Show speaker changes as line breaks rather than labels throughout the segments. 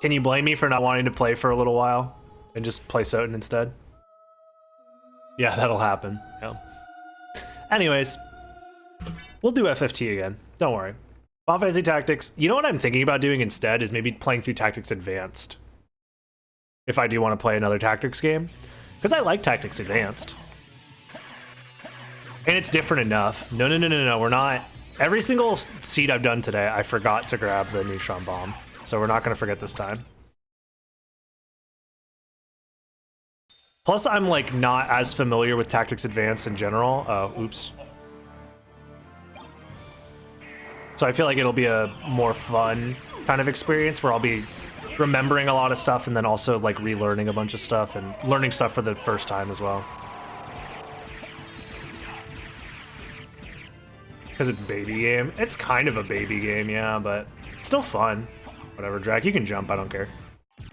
Can you blame me for not wanting to play for a little while and just play Soten instead? Yeah, that'll happen. Yeah. Anyways, we'll do FFT again. Don't worry. Final Fantasy Tactics. You know what I'm thinking about doing instead is maybe playing through Tactics Advanced. If I do want to play another Tactics game. Because I like Tactics Advanced. And it's different enough. No, we're not. Every single seed I've done today, I forgot to grab the neutron bomb. So we're not going to forget this time. Plus, I'm like not as familiar with Tactics Advanced in general. Oh, oops. So I feel like it'll be a more fun kind of experience where I'll be remembering a lot of stuff and then also like relearning a bunch of stuff and learning stuff for the first time as well. Because it's baby game. It's kind of a baby game, yeah, but still fun. Whatever, Drac, you can jump, I don't care.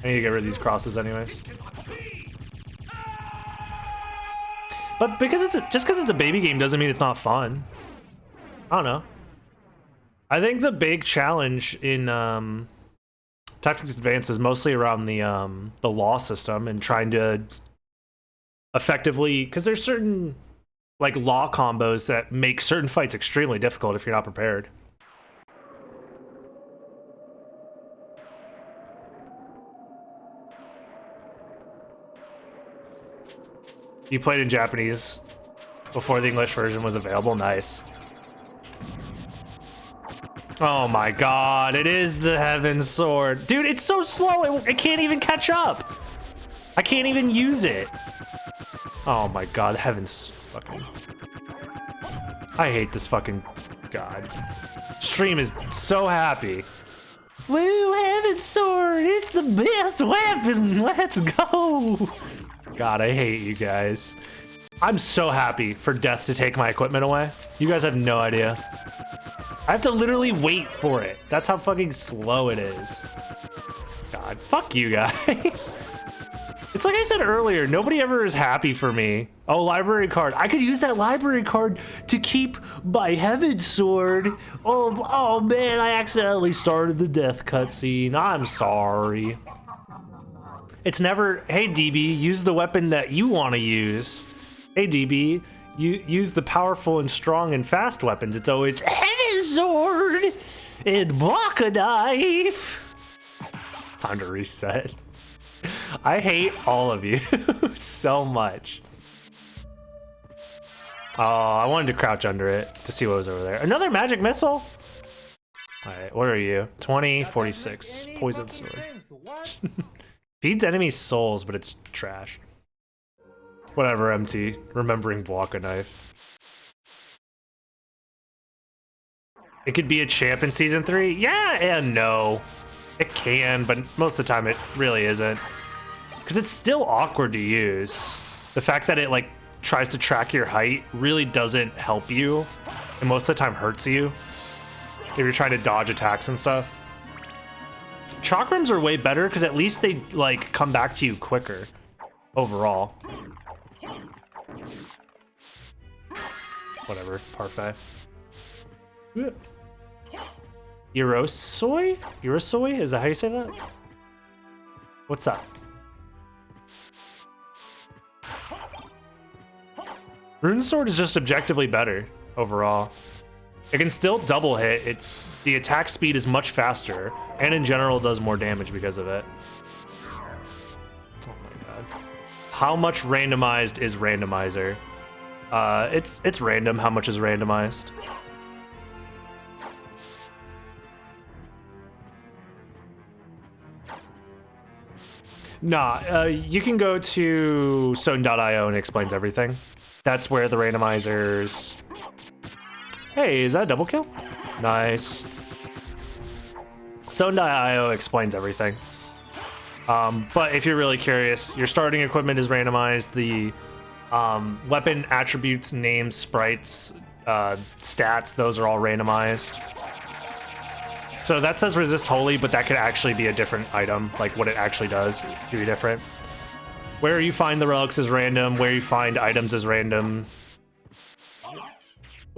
I need to get rid of these crosses anyways. But because just because it's a baby game doesn't mean it's not fun. I don't know. I think the big challenge in Tactics Advanced is mostly around the law system and trying to effectively, because there's certain like law combos that make certain fights extremely difficult if you're not prepared. You played in Japanese before the English version was available? Nice. Oh my god, it is the Heaven Sword. Dude, it's so slow, it can't even catch up. I can't even use it. Oh my god, Heaven's fucking... I hate this fucking... God. Stream is so happy. Woo, Heaven Sword, it's the best weapon, let's go. God, I hate you guys. I'm so happy for Death to take my equipment away. You guys have no idea. I have to literally wait for it. That's how fucking slow it is. God, fuck you guys. It's like I said earlier, nobody ever is happy for me. Oh, library card. I could use that library card to keep my Heaven Sword. Oh man, I accidentally started the death cutscene. I'm sorry. It's never, hey DB, use the weapon that you want to use. Hey DB, you use the powerful and strong and fast weapons. It's always Heaven Sword and block a knife. Time to reset. I hate all of you so much. Oh, I wanted to crouch under it to see what was over there. Another magic missile? All right, what are you? 20, 46, poison sword. Feeds enemies souls, but it's trash. Whatever, MT. Remembering block a knife. It could be a champ in season 3? Yeah and no. It can, but most of the time it really isn't. Because it's still awkward to use. The fact that it like tries to track your height really doesn't help you. And most of the time hurts you. If you're trying to dodge attacks and stuff. Chakrams are way better because at least they like come back to you quicker overall. Whatever, parfait. Eurosoi? Eurosoi? Is that how you say that? What's that? Rune Sword is just objectively better overall. It can still double hit. The attack speed is much faster, and in general does more damage because of it. Oh my god. How much randomized is randomizer? It's random how much is randomized. Nah, you can go to Soten.io and it explains everything. That's where the randomizers... Hey, is that a double kill? Nice. Soten.io explains everything. But if you're really curious, your starting equipment is randomized. The weapon attributes, names, sprites, stats, those are all randomized. So that says resist holy, but that could actually be a different item. Like what it actually does could be different. Where you find the relics is random. Where you find items is random.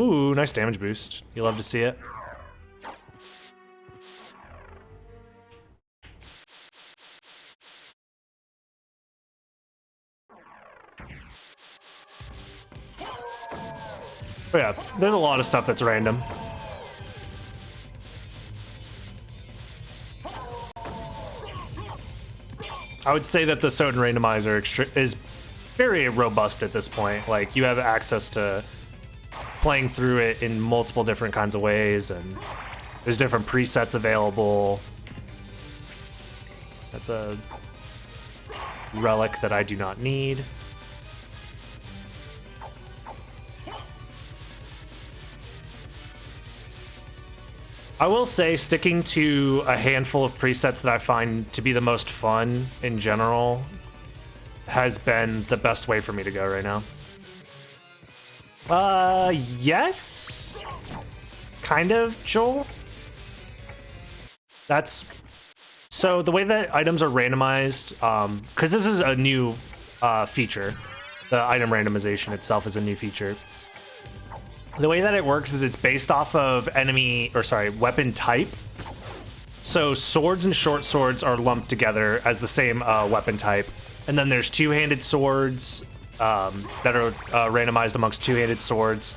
Ooh, nice damage boost. You love to see it. But yeah, there's a lot of stuff that's random. I would say that the Soden randomizer is very robust at this point. Like, you have access to playing through it in multiple different kinds of ways, and there's different presets available. That's a relic that I do not need. I will say sticking to a handful of presets that I find to be the most fun in general has been the best way for me to go right now. Yes? Kind of, Joel? That's... So the way that items are randomized, because this is a new feature. The item randomization itself is a new feature. The way that it works is it's based off of weapon type. So swords and short swords are lumped together as the same weapon type. And then there's two-handed swords that are randomized amongst two-handed swords.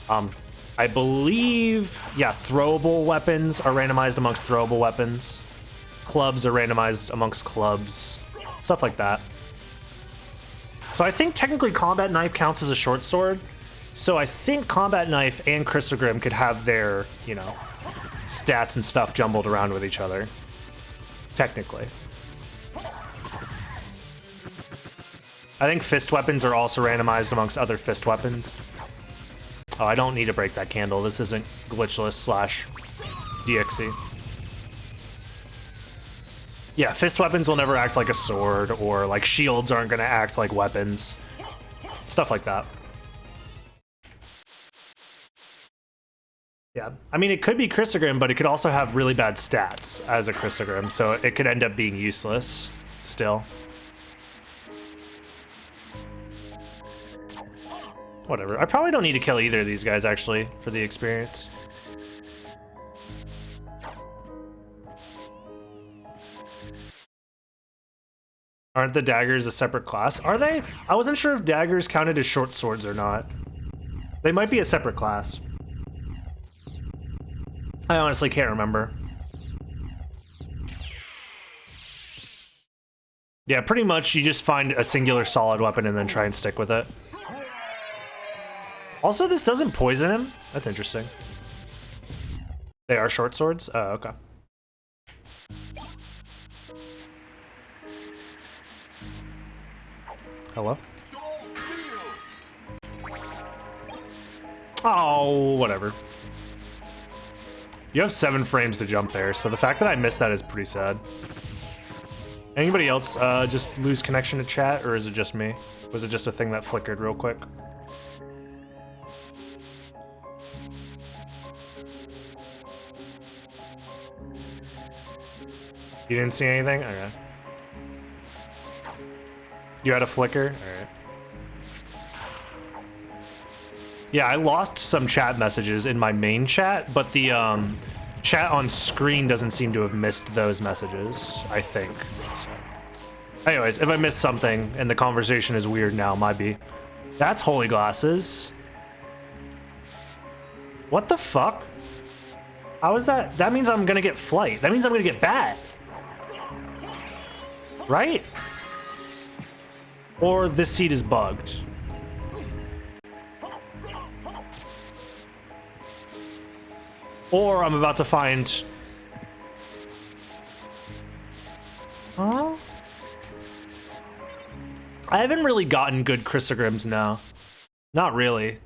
I believe, yeah, throwable weapons are randomized amongst throwable weapons. Clubs are randomized amongst clubs. Stuff like that. So I think technically combat knife counts as a short sword. So I think combat knife and Chrysogrim could have their, you know, stats and stuff jumbled around with each other. Technically. I think fist weapons are also randomized amongst other fist weapons. Oh, I don't need to break that candle. This isn't glitchless / DXC. Yeah, fist weapons will never act like a sword, or like shields aren't going to act like weapons. Stuff like that. Yeah, I mean, it could be Chrysogrim, but it could also have really bad stats as a Chrysogrim, so it could end up being useless still. Whatever. I probably don't need to kill either of these guys, actually, for the experience. Aren't the daggers a separate class? Are they? I wasn't sure if daggers counted as short swords or not. They might be a separate class. I honestly can't remember. Yeah, pretty much you just find a singular solid weapon and then try and stick with it. Also, this doesn't poison him. That's interesting. They are short swords? Oh, okay. Hello? Oh, whatever. You have 7 frames to jump there, so the fact that I missed that is pretty sad. Anybody else just lose connection to chat, or is it just me? Was it just a thing that flickered real quick? You didn't see anything? Okay. You had a flicker? Alright. Yeah, I lost some chat messages in my main chat, but the chat on screen doesn't seem to have missed those messages, I think. So. Anyways, if I missed something and the conversation is weird now, might be. That's holy glasses. What the fuck? How is that? That means I'm gonna get flight. That means I'm gonna get bat. Right? Or this seat is bugged. Or I'm about to find... Huh? I haven't really gotten good Chrysogrims now. Not really.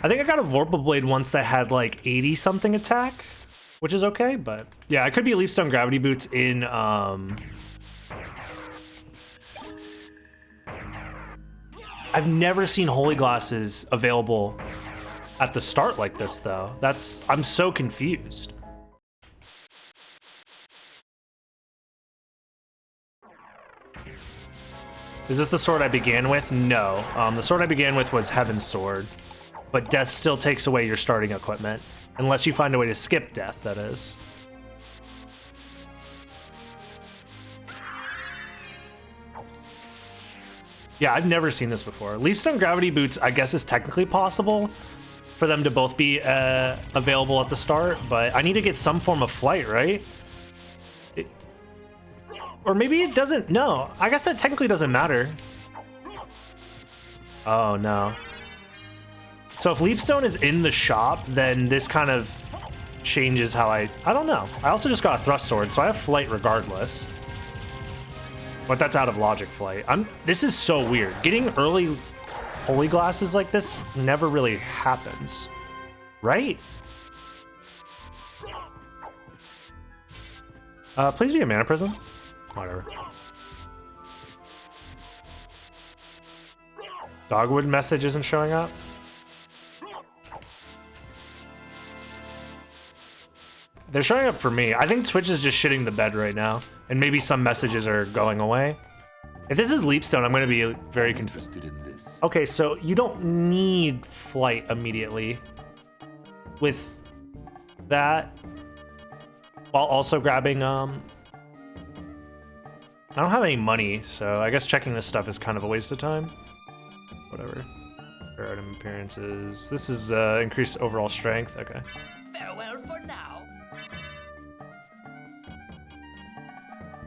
I think I got a Vorpal Blade once that had like 80-something attack, which is okay, but... Yeah, I could be Leafstone Gravity Boots in... I've never seen Holy Glasses available at the start like this, though. I'm so confused. Is this the sword I began with? No. The sword I began with was Heaven's Sword, but death still takes away your starting equipment, unless you find a way to skip death, that is. Yeah, I've never seen this before. Leapstone gravity boots, I guess, is technically possible for them to both be available at the start, but I need to get some form of flight, right? Or maybe it doesn't. No, I guess that technically doesn't matter. Oh, no. So if Leapstone is in the shop, then this kind of changes how I don't know. I also just got a thrust sword, so I have flight regardless. But that's out of logic flight. This is so weird. Getting early holy glasses like this never really happens, right? Please be a mana prism. Whatever. Dogwood message isn't showing up. They're showing up for me. I think Twitch is just shitting the bed right now, and maybe some messages are going away. If this is Leapstone, I'm going to be very confused. Okay, so you don't need flight immediately with that, while also grabbing. I don't have any money, so I guess checking this stuff is kind of a waste of time. Whatever. Rare item appearances. This is increased overall strength. Okay.
Farewell for now.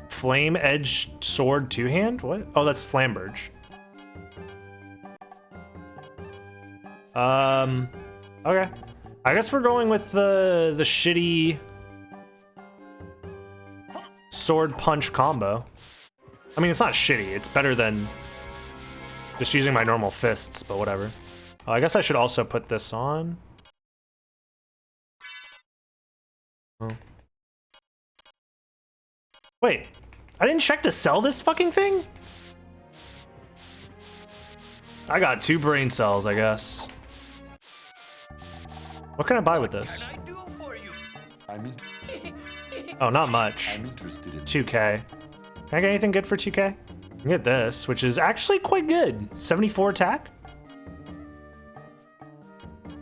Flame Edge Sword two-hand? What? Oh, that's Flamberge. Okay. I guess we're going with the shitty sword punch combo. I mean, it's not shitty. It's better than just using my normal fists, but whatever. Oh, I guess I should also put this on. Oh. Wait. I didn't check to sell this fucking thing? I got 2 brain cells, I guess. What can I buy with this?
What can I do for you?
Oh, not much. 2K. Can I get anything good for 2K? I can get this, which is actually quite good. 74 attack?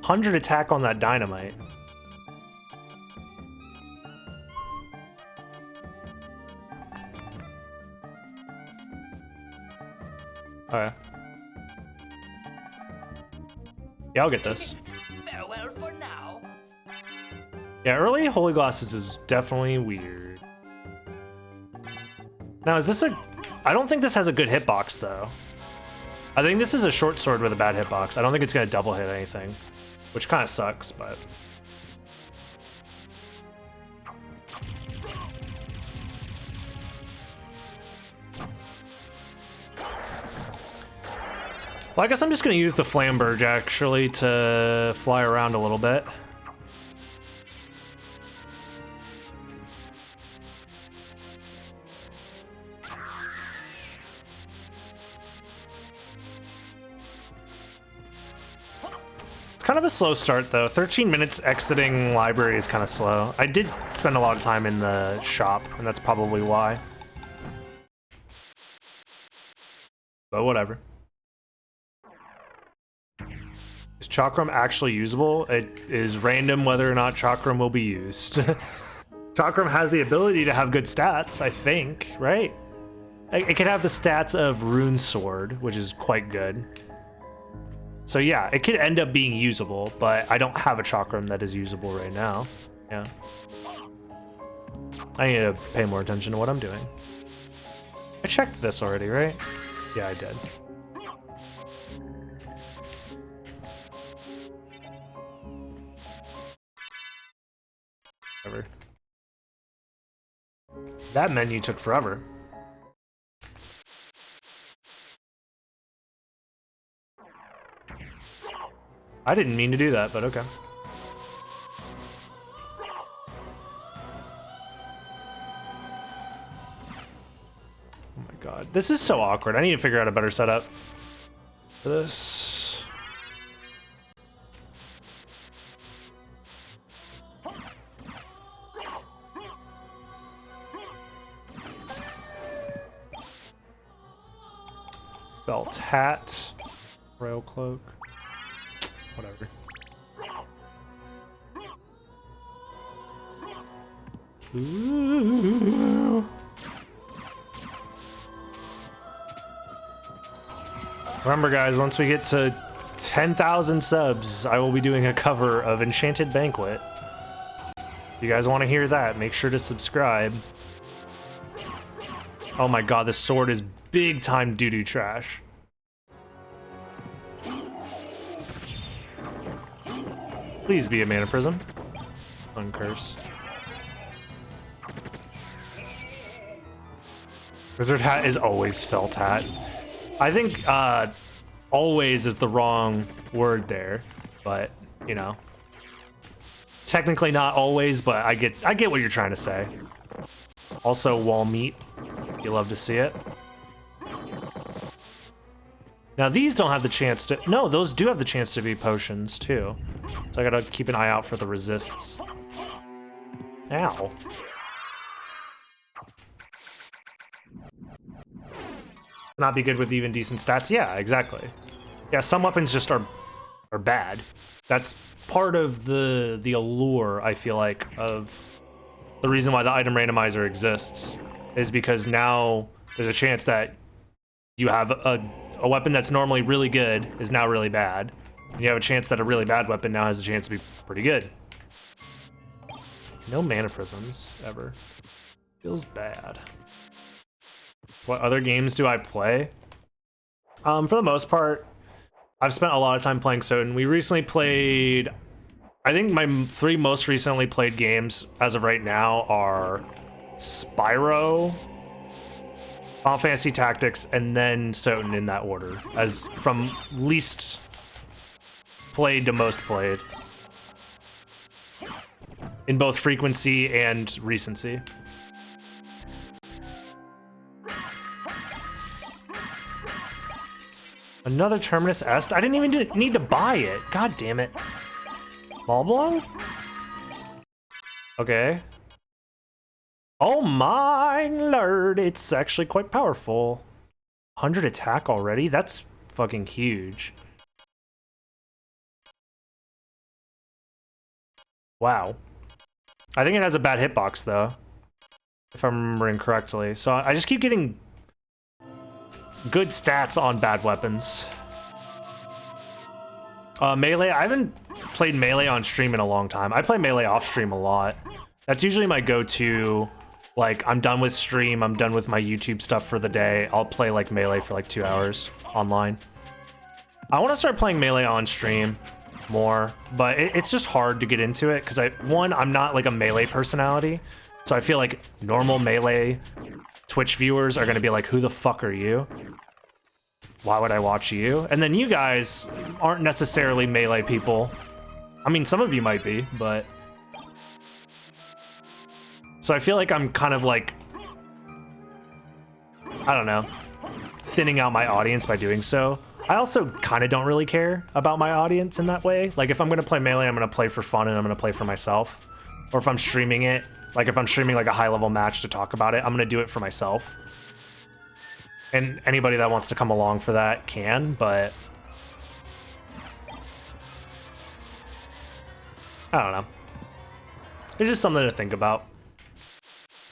100 attack on that dynamite. Okay. Yeah, I'll get this.
Farewell for now.
Yeah, early holy glasses is definitely weird. Now, is this a... I don't think this has a good hitbox, though. I think this is a short sword with a bad hitbox. I don't think it's going to double hit anything, which kind of sucks, but... Well, I guess I'm just going to use the Flamberge, actually, to fly around a little bit. It's kind of a slow start, though. 13 minutes exiting library is kind of slow. I did spend a lot of time in the shop, and that's probably why. But whatever. Is Chakram actually usable? It is random whether or not Chakram will be used. Chakram has the ability to have good stats, I think, right? It can have the stats of Rune Sword, which is quite good. So yeah, it could end up being usable, but I don't have a Chakram that is usable right now. Yeah. I need to pay more attention to what I'm doing. I checked this already, right? Yeah, I did. Whatever. That menu took forever. I didn't mean to do that, but okay. Oh my god. This is so awkward. I need to figure out a better setup for this. Belt, hat, royal cloak, whatever. Ooh. Remember, guys, once we get to 10,000 subs, I will be doing a cover of Enchanted Banquet. If you guys want to hear that, make sure to subscribe. Oh my god, this sword is big time doo-doo trash. Please be a mana prism. Uncurse. Wizard hat is always felt hat. I think always is the wrong word there, but you know. Technically not always, but I get what you're trying to say. Also wall meat. You love to see it. Now these don't have the chance to, no, those do have the chance to be potions too. So I gotta keep an eye out for the resists. Ow. Not be good with even decent stats? Yeah, exactly. Yeah, some weapons just are bad. That's part of the allure, I feel like, of the reason why the item randomizer exists, is because now there's a chance that you have a weapon that's normally really good is now really bad. And you have a chance that a really bad weapon now has a chance to be pretty good. No mana prisms, ever. Feels bad. What other games do I play? For the most part, I've spent a lot of time playing Soden. We recently played, I think my 3 most recently played games as of right now are Spyro, Final Fantasy Tactics, and then Soden in that order, as from least played to most played. In both frequency and recency. Another Terminus Est? I didn't even need to buy it. God damn it. Malblong? Okay. Oh my lord, it's actually quite powerful. 100 attack already? That's fucking huge. Wow. I think it has a bad hitbox though, if I'm remembering correctly. So I just keep getting good stats on bad weapons. Melee, I haven't played Melee on stream in a long time. I play Melee off stream a lot. That's usually my go-to. Like, I'm done with stream, I'm done with my YouTube stuff for the day. I'll play like Melee for like 2 hours online. I want to start playing Melee on stream more, but it's just hard to get into it because I'm not like a Melee personality. So I feel like normal Melee Twitch viewers are going to be like, who the fuck are you? Why would I watch you? And then you guys aren't necessarily Melee people. I mean, some of you might be, but... So I feel like I'm kind of like... I don't know. Thinning out my audience by doing so. I also kind of don't really care about my audience in that way. Like, if I'm going to play Melee, I'm going to play for fun and I'm going to play for myself. Or if I'm streaming it, like if I'm streaming like a high-level match to talk about it, I'm going to do it for myself. And anybody that wants to come along for that can, but... I don't know. It's just something to think about.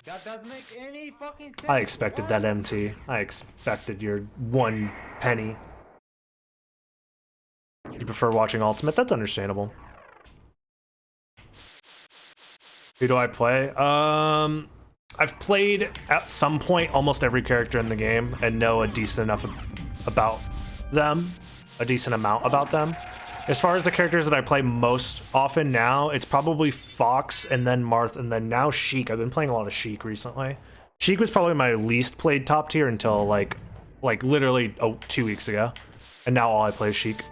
That doesn't make any fucking sense.
I expected that MT. I expected your 1 penny. You prefer watching Ultimate? That's understandable. Who do I play? I've played at some point almost every character in the game and know a decent amount about them. As far as the characters that I play most often now, it's probably Fox and then Marth and then now Sheik. I've been playing a lot of Sheik recently. Sheik was probably my least played top tier until like literally 2 weeks ago. And now all I play is Sheik.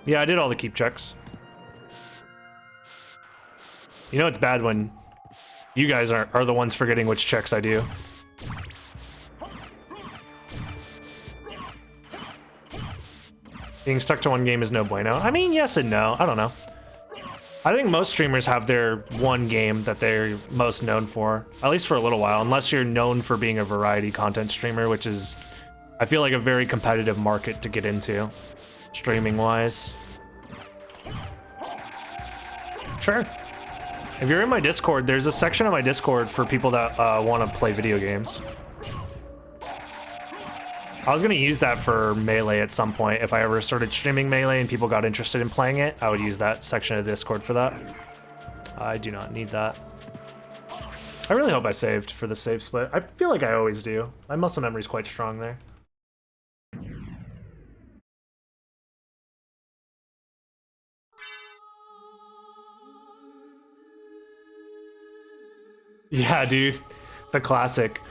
Yeah, I did all the keep checks. You know it's bad when you guys are the ones forgetting which checks I do. Being stuck to one game is no bueno. I mean, yes and no. I don't know. I think most streamers have their one game that they're most known for, at least for a little while, unless you're known for being a variety content streamer, which is, I feel like, a very competitive market to get into, streaming-wise. Sure. If you're in my Discord, there's a section of my Discord for people that want to play video games. I was gonna use that for Melee at some point. If I ever started streaming Melee and people got interested in playing it, I would use that section of Discord for that. I do not need that. I really hope I saved for the save split. I feel like I always do. My muscle memory is quite strong there. Yeah, dude. The classic.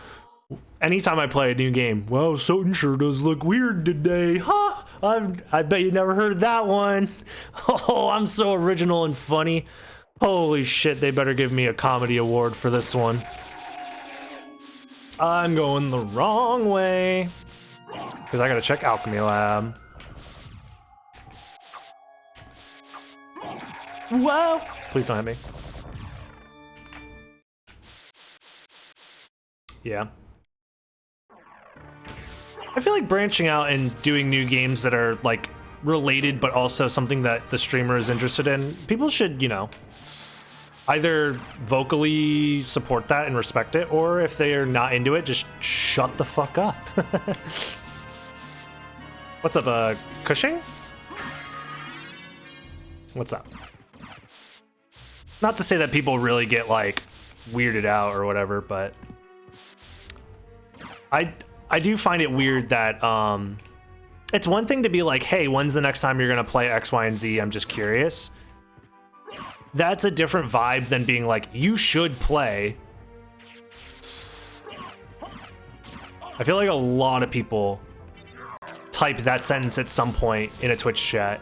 Anytime I play a new game, wow, Soten sure does look weird today, huh? I bet you never heard that one. Oh, I'm so original and funny. Holy shit, they better give me a comedy award for this one. I'm going the wrong way. Because I gotta check Alchemy Lab. Whoa! Please don't hit me. Yeah. I feel like branching out and doing new games that are like related but also something that the streamer is interested in, people should, you know, either vocally support that and respect it, or if they're not into it, just shut the fuck up. What's up, Cushing? What's up? Not to say that people really get like weirded out or whatever, but I do find it weird that it's one thing to be like, hey, when's the next time you're gonna play X, Y, and Z? I'm just curious. That's a different vibe than being like, you should play. I feel like a lot of people type that sentence at some point in a Twitch chat.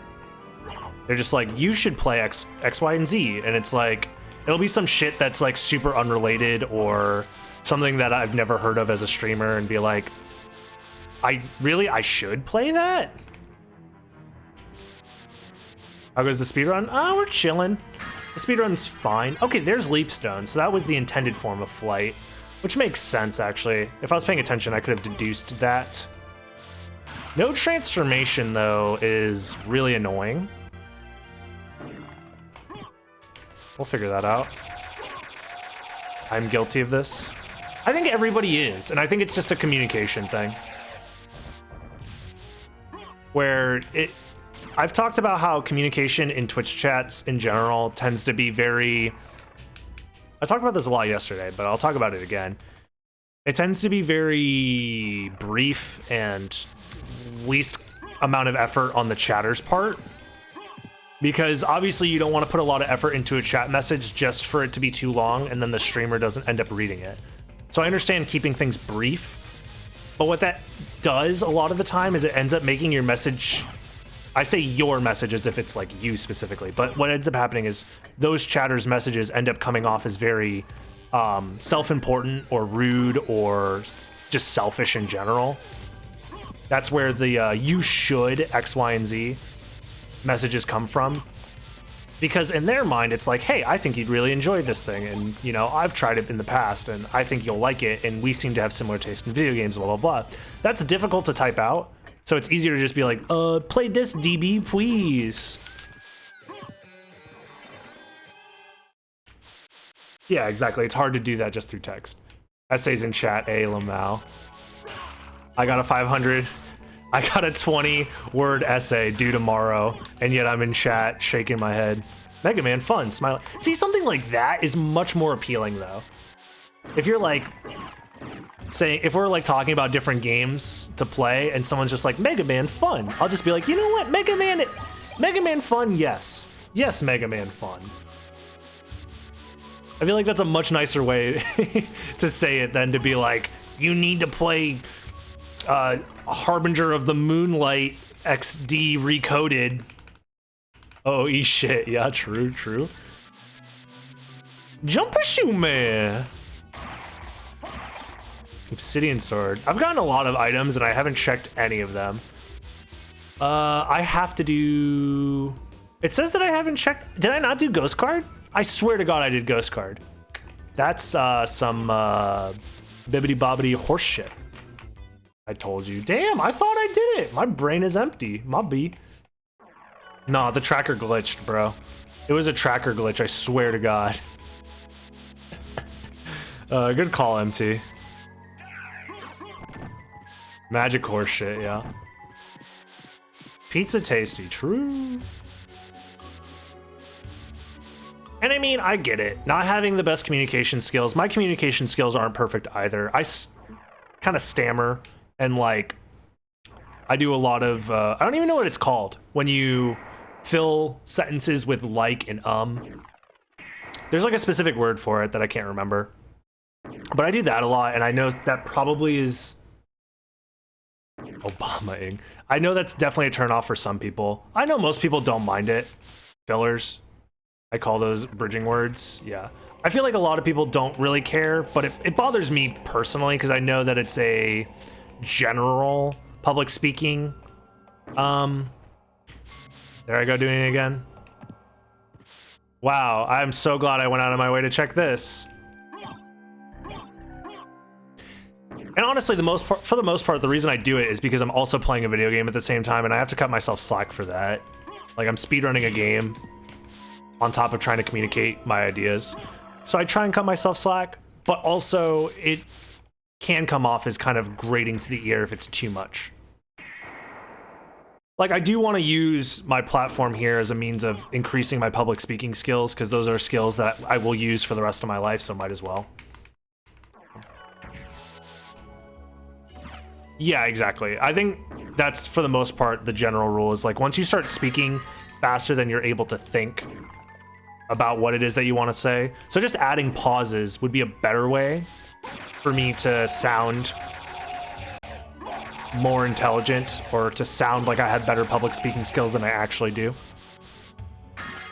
They're just like, you should play X, Y, and Z. And it's like, it'll be some shit that's like super unrelated or something that I've never heard of as a streamer and be like, I should play that? How goes the speedrun? Oh, we're chilling. The speedrun's fine. Okay, there's Leapstone, so that was the intended form of flight, which makes sense, actually. If I was paying attention, I could have deduced that. No transformation, though, is really annoying. We'll figure that out. I'm guilty of this. I think everybody is, and I think it's just a communication thing. Where I've talked about how communication in Twitch chats in general tends to be very, I talked about this a lot yesterday, but I'll talk about it again. It tends to be very brief and least amount of effort on the chatter's part. Because obviously you don't want to put a lot of effort into a chat message just for it to be too long and then the streamer doesn't end up reading it. So I understand keeping things brief, but what that does a lot of the time is it ends up making your message, I say your message as if it's like you specifically, but what ends up happening is those chatters' messages end up coming off as very self-important or rude or just selfish in general. That's where the you should X, Y, and Z messages come from. Because in their mind, it's like, hey, I think you'd really enjoy this thing. And, you know, I've tried it in the past and I think you'll like it. And we seem to have similar taste in video games, blah, blah, blah. That's difficult to type out. So it's easier to just be like, play this, DB, please. Yeah, exactly. It's hard to do that just through text. Essays in chat, Lamau. I got a 500. I got a 20-word essay due tomorrow, and yet I'm in chat shaking my head. Mega Man, fun, smiling. See, something like that is much more appealing, though. If you're like, saying, if we're like talking about different games to play, and someone's just like, Mega Man, fun, I'll just be like, you know what, Mega Man fun, yes. Yes, Mega Man fun. I feel like that's a much nicer way to say it than to be like, you need to play Harbinger of the Moonlight XD recoded. Oh, shit. Yeah, true. Jumper Shoe Man. Obsidian Sword. I've gotten a lot of items and I haven't checked any of them. I have to do... It says that I haven't checked... Did I not do Ghost Card? I swear to God I did Ghost Card. That's some bibbity-bobbity horse shit. I told you. Damn, I thought I did it. My brain is empty. My B. Nah, the tracker glitched, bro. It was a tracker glitch, I swear to God. Good call, MT. Magic horse shit, yeah. Pizza tasty, true. And I mean, I get it. Not having the best communication skills. My communication skills aren't perfect either. I kind of stammer and like, I do a lot of, I don't even know what it's called when you fill sentences with like and There's like a specific word for it that I can't remember. But I do that a lot, and I know that probably is Obama-ing. I know that's definitely a turnoff for some people. I know most people don't mind it. Fillers. I call those bridging words. Yeah. I feel like a lot of people don't really care, but it bothers me personally because I know that it's a general public speaking. There I go doing it again. Wow, I'm so glad I went out of my way to check this. And honestly, for the most part, the reason I do it is because I'm also playing a video game at the same time, and I have to cut myself slack for that. Like, I'm speedrunning a game on top of trying to communicate my ideas. So I try and cut myself slack, but also it can come off as kind of grating to the ear if it's too much. Like, I do want to use my platform here as a means of increasing my public speaking skills, because those are skills that I will use for the rest of my life, so might as well. Yeah, exactly. I think that's, for the most part, the general rule is, like, once you start speaking faster than you're able to think about what it is that you want to say. So just adding pauses would be a better way for me to sound more intelligent, or to sound like I had better public speaking skills than I actually do.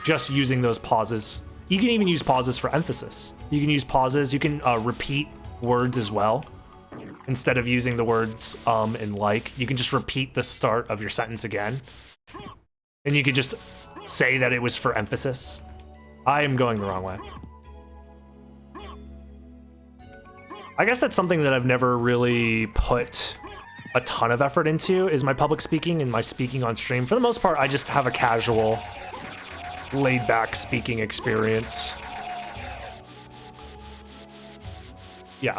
Just using those pauses. You can even use pauses for emphasis. You can use pauses. You can repeat words as well. Instead of using the words and like, you can just repeat the start of your sentence again. And you could just say that it was for emphasis. I am going the wrong way. I guess that's something that I've never really put a ton of effort into, is my public speaking and my speaking on stream. For the most part, I just have a casual, laid-back speaking experience. Yeah.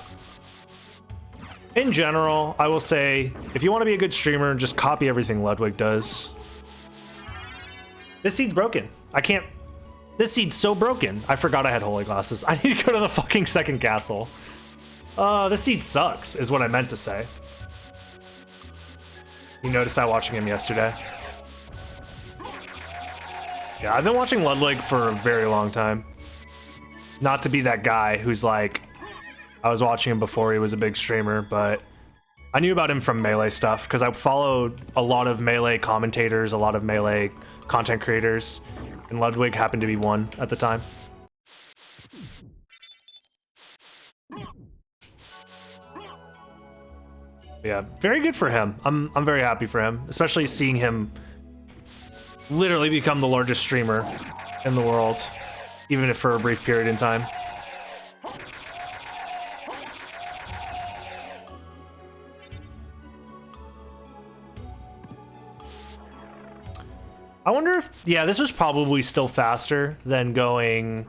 In general, I will say, if you want to be a good streamer, just copy everything Ludwig does. This seed's broken. I can't... This seed's so broken. I forgot I had holy glasses. I need to go to the fucking second castle. This seed sucks, is what I meant to say. You noticed that watching him yesterday? Yeah, I've been watching Ludwig for a very long time. Not to be that guy who's like... I was watching him before he was a big streamer, but I knew about him from Melee stuff, because I followed a lot of Melee commentators, a lot of Melee content creators, and Ludwig happened to be one at the time. Yeah, very good for him. I'm very happy for him, especially seeing him literally become the largest streamer in the world, even if for a brief period in time. I wonder if, yeah, this was probably still faster than going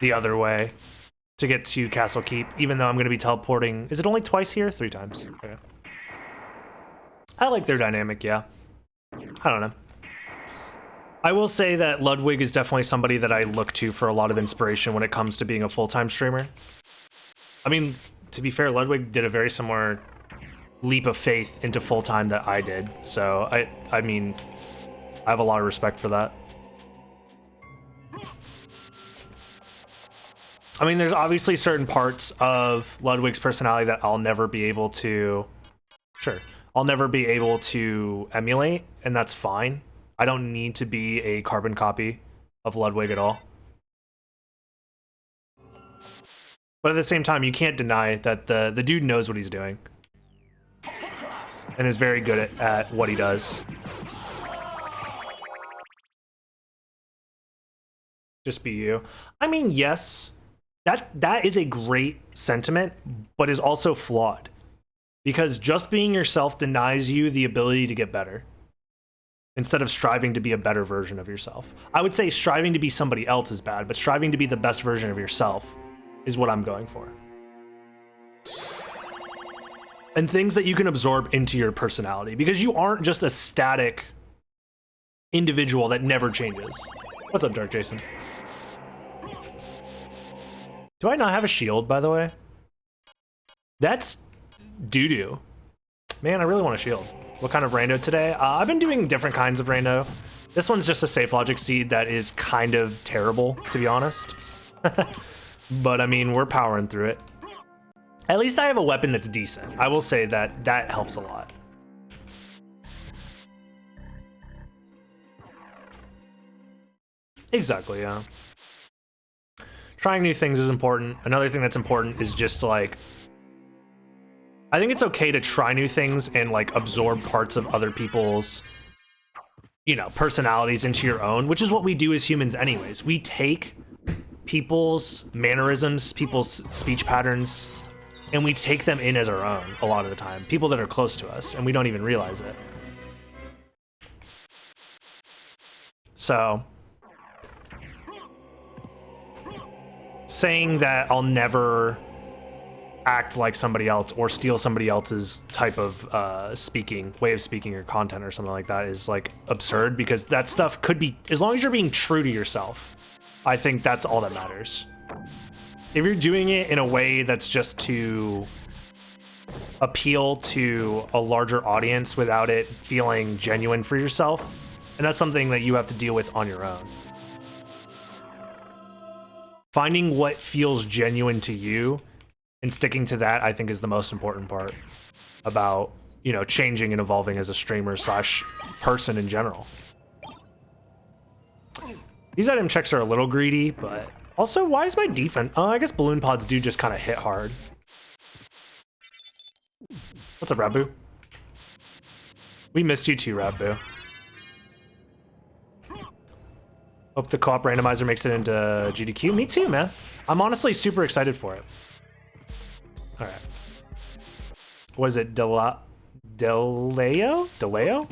the other way to get to Castle Keep, even though I'm going to be teleporting. Is it only twice here? 3 times. Okay. I like their dynamic, yeah. I don't know. I will say that Ludwig is definitely somebody that I look to for a lot of inspiration when it comes to being a full-time streamer. I mean, to be fair, Ludwig did a very similar leap of faith into full-time that I did. So, I mean, I have a lot of respect for that. I mean, there's obviously certain parts of Ludwig's personality that I'll never be able to... Sure. I'll never be able to emulate, and that's fine. I don't need to be a carbon copy of Ludwig at all. But at the same time, you can't deny that the dude knows what he's doing. And is very good at what he does. Just be you. I mean, yes, that is a great sentiment, but is also flawed. Because just being yourself denies you the ability to get better, instead of striving to be a better version of yourself. I would say striving to be somebody else is bad, but striving to be the best version of yourself is what I'm going for. and things that you can absorb into your personality, because you aren't just a static individual that never changes. What's up, Dark Jason? Do I not have a shield, by the way? That's doo-doo. Man, I really want a shield. What kind of rando today? I've been doing different kinds of rando. This one's just a safe logic seed that is kind of terrible, to be honest. But I mean, we're powering through it. At least I have a weapon that's decent. I will say that that helps a lot. Exactly, yeah. Trying new things is important. Another thing that's important is just like, I think it's okay to try new things and like absorb parts of other people's, you know, personalities into your own, which is what we do as humans anyways. We take people's mannerisms, people's speech patterns, and we take them in as our own a lot of the time. People that are close to us, and we don't even realize it. So, saying that I'll never act like somebody else or steal somebody else's type of way of speaking or content or something like that is like absurd, because that stuff could be, as long as you're being true to yourself, I think that's all that matters. If you're doing it in a way that's just to appeal to a larger audience without it feeling genuine for yourself, and that's something that you have to deal with on your own. Finding what feels genuine to you and sticking to that, I think, is the most important part about, you know, changing and evolving as a streamer slash person in general. These item checks are a little greedy, but also, why is my defense? I guess balloon pods do just kind of hit hard. What's up, Rabu? We missed you too, Rabu. Hope the co-op randomizer makes it into GDQ. Me too, man. I'm honestly super excited for it. All right. What is it? Deleo? Deleo?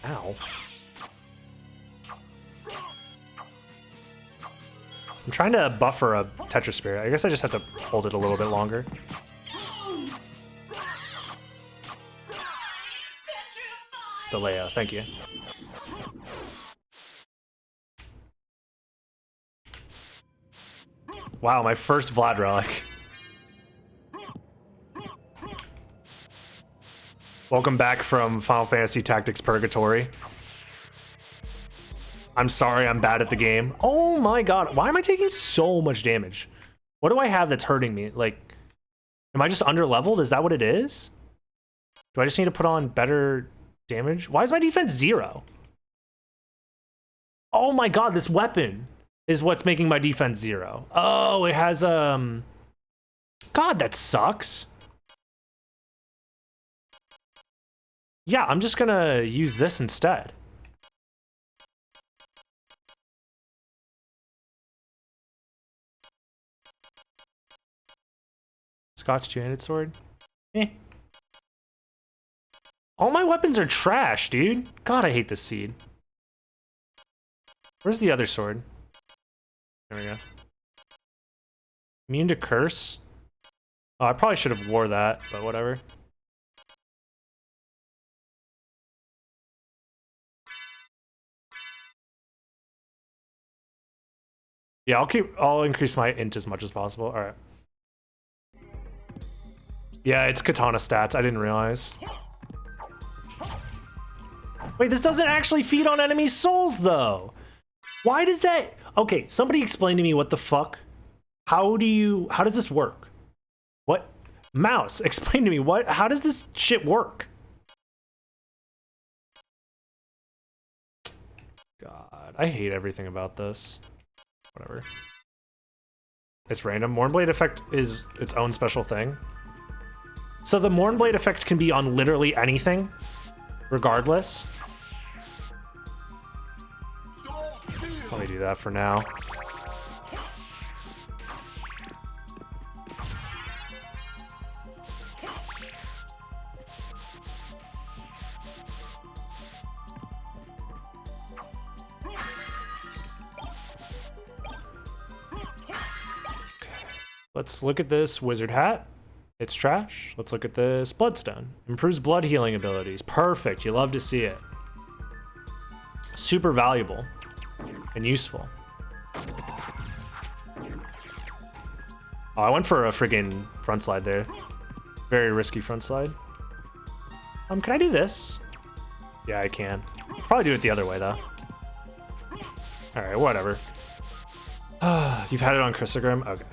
Ow. I'm trying to buffer a Tetra Spirit. I guess I just have to hold it a little bit longer. Deleo, thank you. Wow, my first Vlad relic. Welcome back from Final Fantasy Tactics Purgatory. I'm sorry, I'm bad at the game. Oh my god, why am I taking so much damage? What do I have that's hurting me? Like, am I just under-leveled? Is that what it is? Do I just need to put on better damage? Why is my defense 0? Oh my god, this weapon is what's making my defense 0. Oh, it has, God, that sucks. Yeah, I'm just gonna use this instead. Scotch two-handed sword? Eh. All my weapons are trash, dude. God, I hate this seed. Where's the other sword? There we go. Immune to curse? Oh, I probably should have wore that, but whatever. Yeah, I'll increase my int as much as possible. All right. Yeah, it's katana stats. I didn't realize. Wait, this doesn't actually feed on enemy souls, though. Why does that? Okay, somebody explain to me what the fuck. How does this work? What? Mouse, explain to me how does this shit work? God, I hate everything about this. Whatever. It's random. Mournblade effect is its own special thing. So the Mournblade effect can be on literally anything, regardless. Let me do that for now. Let's look at this wizard hat. It's trash. Let's look at this Bloodstone. Improves blood healing abilities. Perfect. You love to see it. Super valuable and useful. Oh, I went for a friggin' front slide there. Very risky front slide. Can I do this? Yeah, I can. Probably do it the other way though. All right, whatever. You've had it on Chrysogrim? Okay.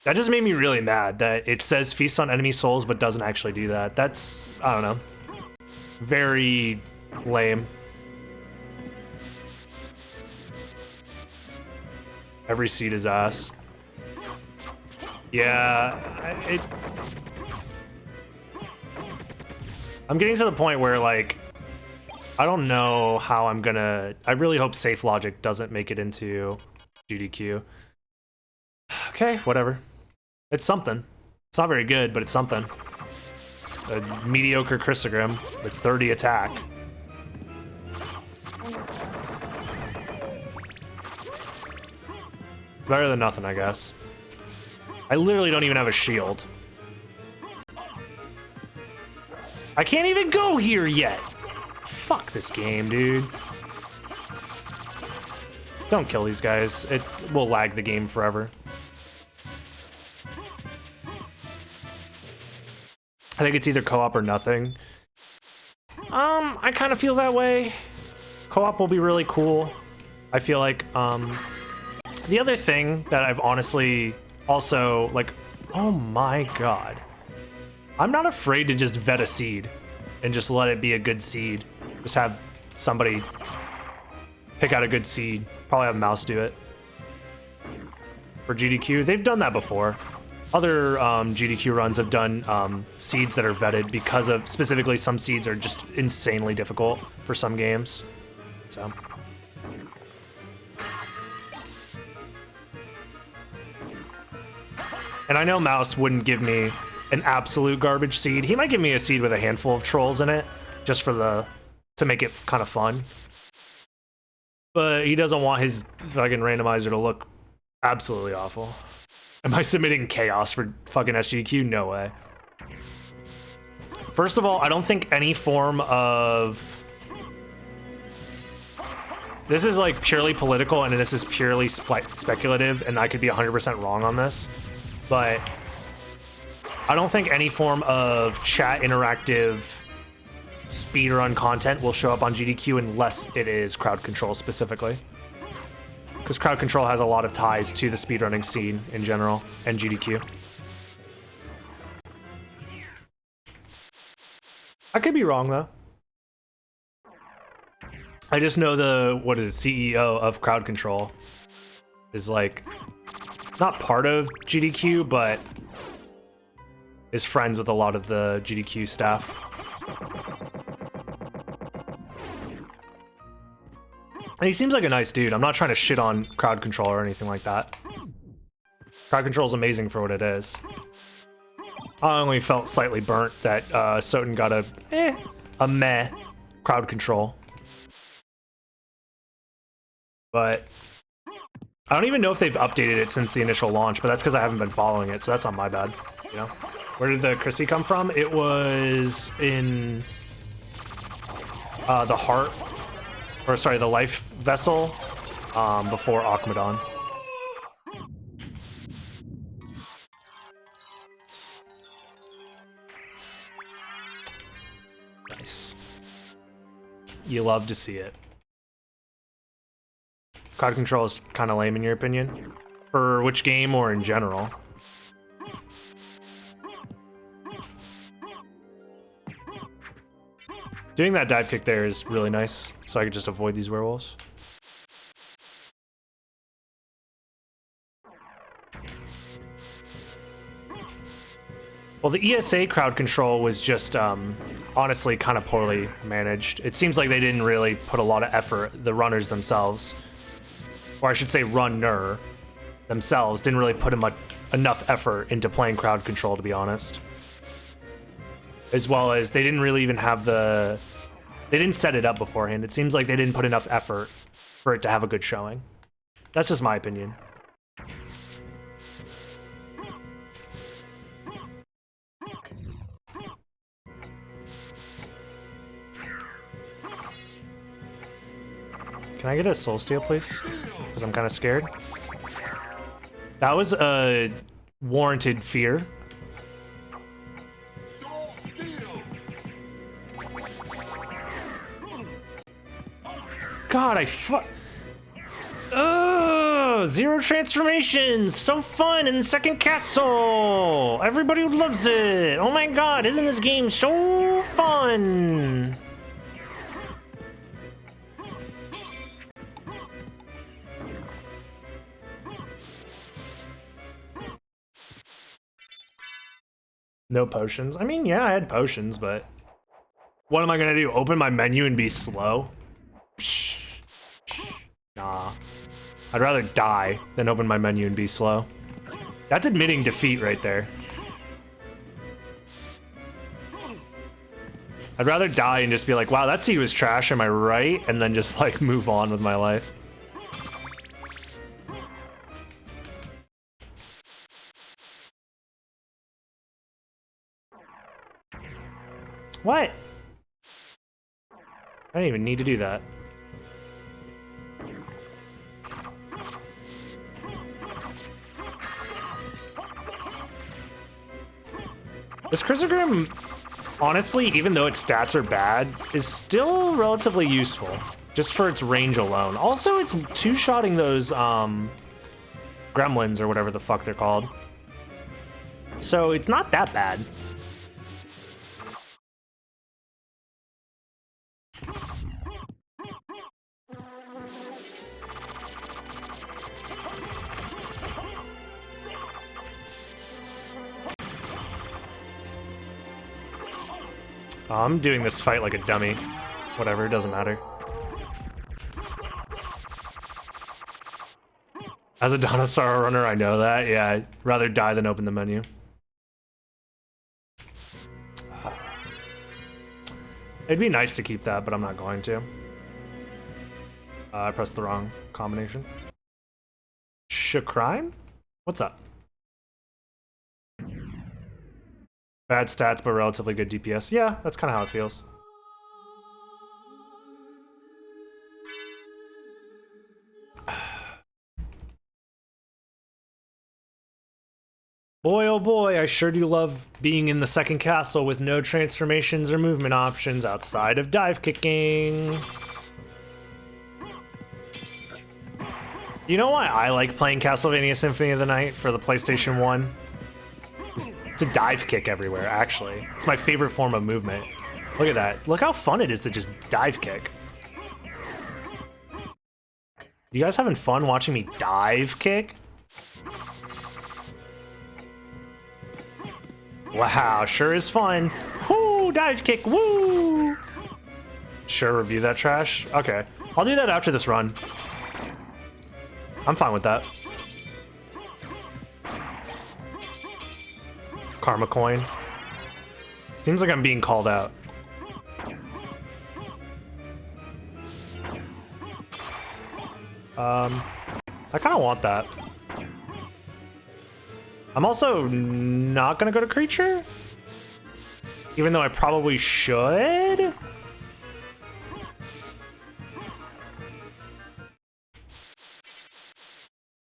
That just made me really mad that it says feast on enemy souls but doesn't actually do that. That's, I don't know, very lame. Every seed is ass. Yeah, I'm getting to the point where, like, I don't know how I'm gonna... I really hope Safe Logic doesn't make it into GDQ. Okay, whatever. It's something. It's not very good, but it's something. It's a mediocre Chrysogrim with 30 attack. It's better than nothing, I guess. I literally don't even have a shield. I can't even go here yet. Fuck this game, dude. Don't kill these guys. It will lag the game forever. I think it's either co-op or nothing. I kind of feel that way. Co-op will be really cool. I feel like, the other thing that I've honestly also, like, oh my god. I'm not afraid to just vet a seed and just let it be a good seed. Just have somebody pick out a good seed. Probably have Mouse do it. For GDQ, they've done that before. Other GDQ runs have done seeds that are vetted because of, specifically, some seeds are just insanely difficult for some games. So. And I know Mouse wouldn't give me an absolute garbage seed. He might give me a seed with a handful of trolls in it, just for to make it kind of fun. But he doesn't want his fucking randomizer to look absolutely awful. Am I submitting chaos for fucking SGDQ? No way. First of all, I don't think any form of... This is like purely political and this is purely speculative, and I could be 100% wrong on this. But I don't think any form of chat interactive speedrun content will show up on GDQ unless it is crowd control specifically. Because crowd control has a lot of ties to the speedrunning scene in general and GDQ. I could be wrong though. I just know the, what is it, CEO of crowd control is like, not part of GDQ, but is friends with a lot of the GDQ staff. And he seems like a nice dude. I'm not trying to shit on crowd control or anything like that. Crowd control is amazing for what it is. I only felt slightly burnt that Soten got a meh crowd control. But I don't even know if they've updated it since the initial launch, but that's because I haven't been following it, so that's not my bad, you know? Where did the Chrissy come from? It was in the heart, or sorry, the life vessel before Akmadon. Nice. You love to see it. Crowd control is kind of lame in your opinion? For which game or in general? Doing that dive kick there is really nice, so I could just avoid these werewolves. Well, the ESA crowd control was just, honestly, kind of poorly managed. It seems like they didn't really put a lot of effort, the runners themselves. Or I should say runner themselves didn't really put enough effort into playing crowd control, to be honest. As well as they didn't really even have they didn't set it up beforehand. It seems like they didn't put enough effort for it to have a good showing. That's just my opinion. Can I get a soul steal, please? Because I'm kind of scared. That was a warranted fear. God, oh, 0 transformations, so fun in the second castle. Everybody loves it. Oh my God, isn't this game so fun? No potions. I mean, yeah, I had potions, but what am I gonna do? Open my menu and be slow? Nah. I'd rather die than open my menu and be slow. That's admitting defeat right there. I'd rather die and just be like, wow, that seed was trash, am I right? And then just like move on with my life. What? I didn't even need to do that. This Chrysogrim, honestly, even though its stats are bad, is still relatively useful, just for its range alone. Also, it's two-shotting those gremlins or whatever the fuck they're called. So it's not that bad. I'm doing this fight like a dummy. Whatever, it doesn't matter. As a Donasaur runner, I know that. Yeah, I'd rather die than open the menu. It'd be nice to keep that, but I'm not going to. I pressed the wrong combination. Shakrime? What's up? Bad stats, but relatively good DPS. Yeah, that's kind of how it feels. Boy, oh boy, I sure do love being in the second castle with no transformations or movement options outside of dive kicking. You know why I like playing Castlevania Symphony of the Night for the PlayStation 1? To dive kick everywhere, actually. It's my favorite form of movement. Look at that. Look how fun it is to just dive kick. You guys having fun watching me dive kick? Wow, sure is fun. Woo, dive kick, woo! Sure, review that trash? Okay, I'll do that after this run. I'm fine with that. Karma coin. Seems like I'm being called out. I kind of want that. I'm also not gonna go to creature, even though I probably should.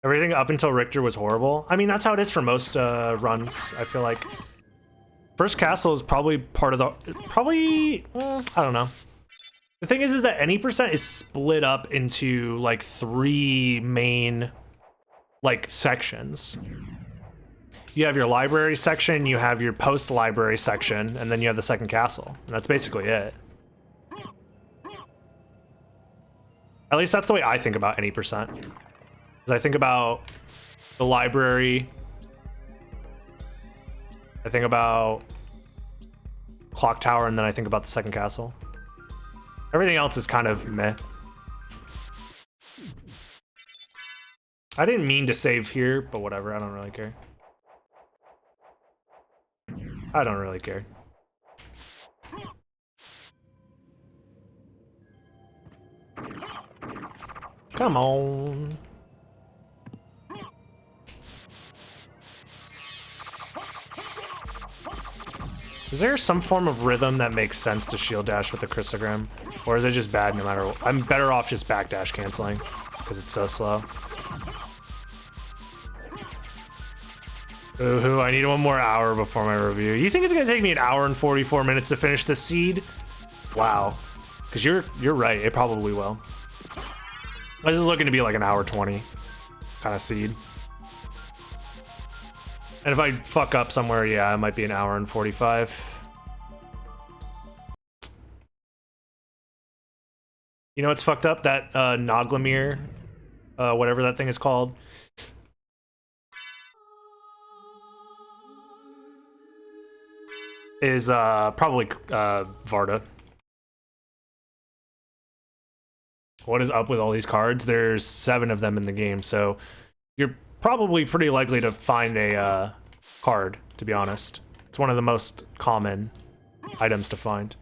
Everything up until Richter was horrible. I mean, that's how it is for most runs, I feel like. First castle is probably part of the... I don't know. The thing is that any percent is split up into, like, 3 main, like, sections. You have your library section, you have your post-library section, and then you have the second castle. And that's basically it. At least that's the way I think about any percent. I think about the library. I think about Clock Tower, and then I think about the second castle. Everything else is kind of meh. I didn't mean to save here, but whatever, I don't really care. I don't really care. Come on. Is there some form of rhythm that makes sense to shield dash with the Chrysogrim? Or is it just bad no matter what? I'm better off just backdash canceling because it's so slow. Ooh, I need one more hour before my review. You think it's gonna take me an hour and 44 minutes to finish the seed? Wow. Because you're right, it probably will. This is looking to be like an hour 20 kind of seed. And if I fuck up somewhere, yeah, it might be an hour and 45. You know what's fucked up? That Noglamir, whatever that thing is called. Is probably Varda. What is up with all these cards? There's 7 of them in the game, so you're probably pretty likely to find a card, to be honest. It's one of the most common items to find.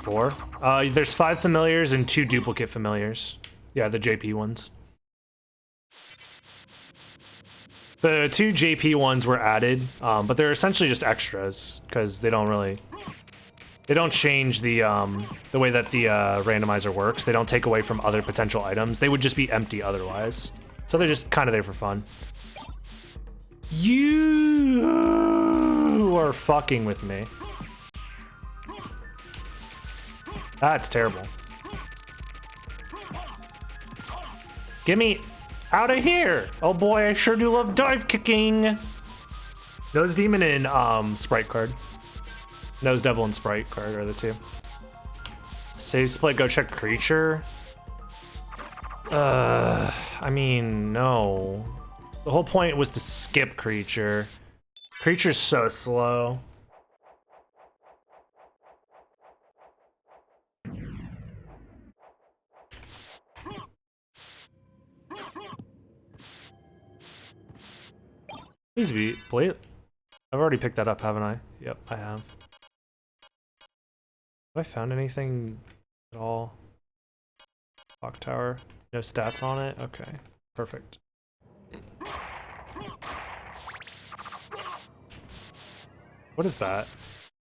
Four? There's 5 familiars and 2 duplicate familiars. Yeah, the JP ones. The 2 JP ones were added, but they're essentially just extras because they don't change the way that the randomizer works. They don't take away from other potential items. They would just be empty otherwise. So they're just kind of there for fun. You are fucking with me. That's terrible. Get me out of here! Oh boy, I sure do love dive kicking! Nose Demon and Sprite card. Nose Devil and Sprite card are the 2. Save split, go check creature. I mean, no. The whole point was to skip creature. Creature's so slow. Please be, play it. I've already picked that up, haven't I? Yep, I have. Have I found anything at all? Clock tower, no stats on it? Okay, perfect. What is that?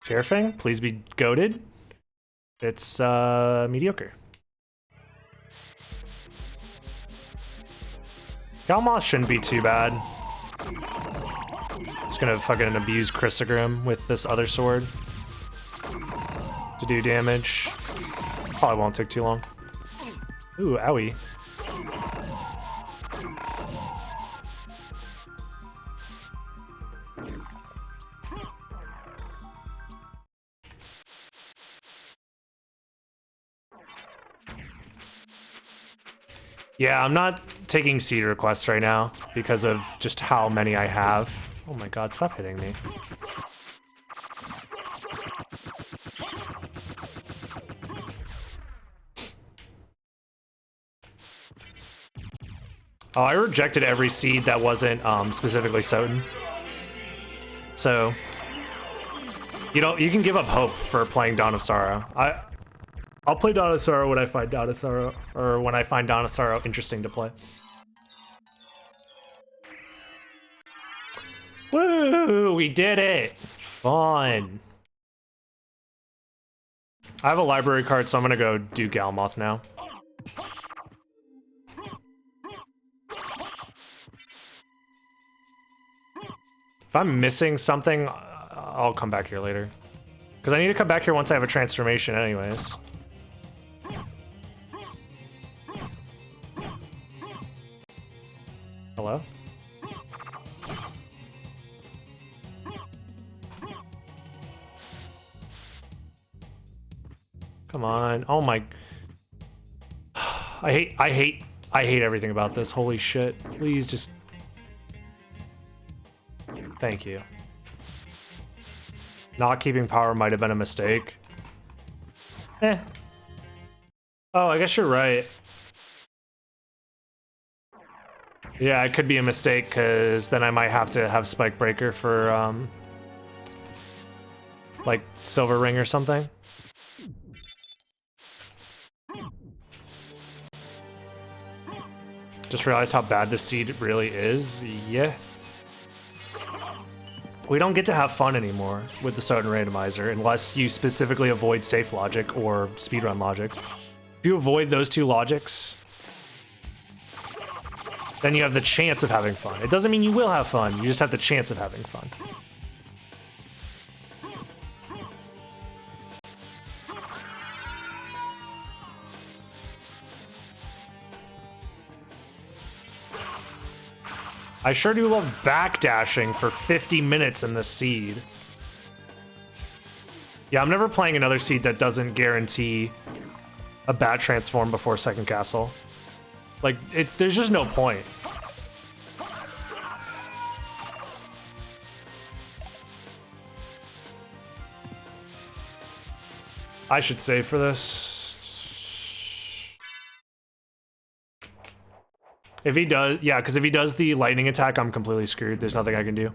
Tearfang? Please be goated? It's mediocre. Galmoth shouldn't be too bad. Just gonna fucking abuse Chrysogrim with this other sword to do damage. Probably won't take too long. Ooh, owie. Yeah, I'm not taking seed requests right now because of just how many I have. Oh my god, stop hitting me. Oh, I rejected every seed that wasn't specifically Soten. So you can give up hope for playing Dawn of Sorrow. I'll play Dawn of Sorrow when I find Dawn of Sorrow, or when I find Dawn of Sorrow interesting to play. Woo! We did it! Fun. I have a library card, so I'm gonna go do Galmoth now. If I'm missing something, I'll come back here later. Because I need to come back here once I have a transformation anyways. Hello? Come on. Oh my. I hate everything about this. Holy shit. Please just. Thank you. Not keeping power might have been a mistake. Eh. Oh, I guess you're right. Yeah, it could be a mistake because then I might have to have Spike Breaker for like Silver Ring or something. Just realized how bad this seed really is. Yeah. We don't get to have fun anymore with the Soden randomizer unless you specifically avoid safe logic or speedrun logic. If you avoid those two logics, then you have the chance of having fun. It doesn't mean you will have fun, you just have the chance of having fun. I sure do love backdashing for 50 minutes in this seed. Yeah, I'm never playing another seed that doesn't guarantee a bat transform before second castle. Like, there's just no point. I should save for this. If he does, yeah, because if he does the lightning attack, I'm completely screwed. There's nothing I can do.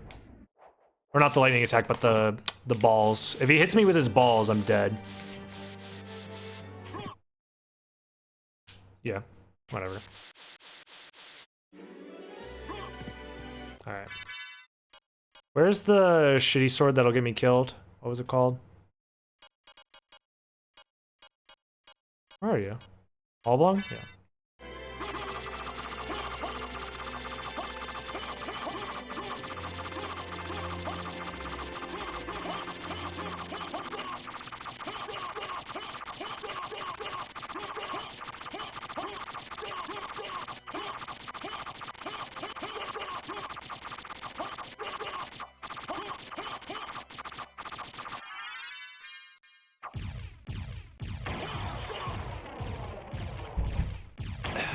Or not the lightning attack, but the balls. If he hits me with his balls, I'm dead. Yeah, whatever. Alright. Where's the shitty sword that'll get me killed? What was it called? Where are you? Oblong? Yeah.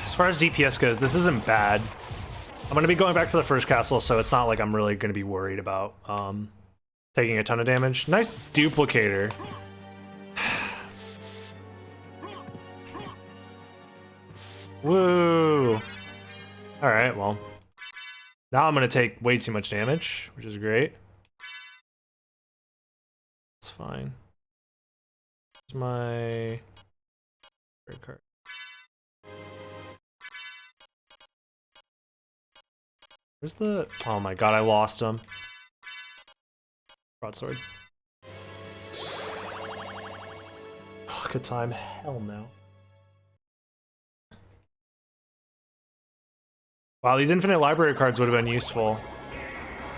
As far as DPS goes, this isn't bad. I'm gonna be going back to the first castle, so it's not like I'm really gonna be worried about taking a ton of damage. Nice duplicator. Woo! Alright, well. Now I'm gonna take way too much damage, which is great. It's fine. Here's my red card. Where's the... Oh my god, I lost him. Broadsword. Fuck a time. Hell no. Wow, these infinite library cards would have been useful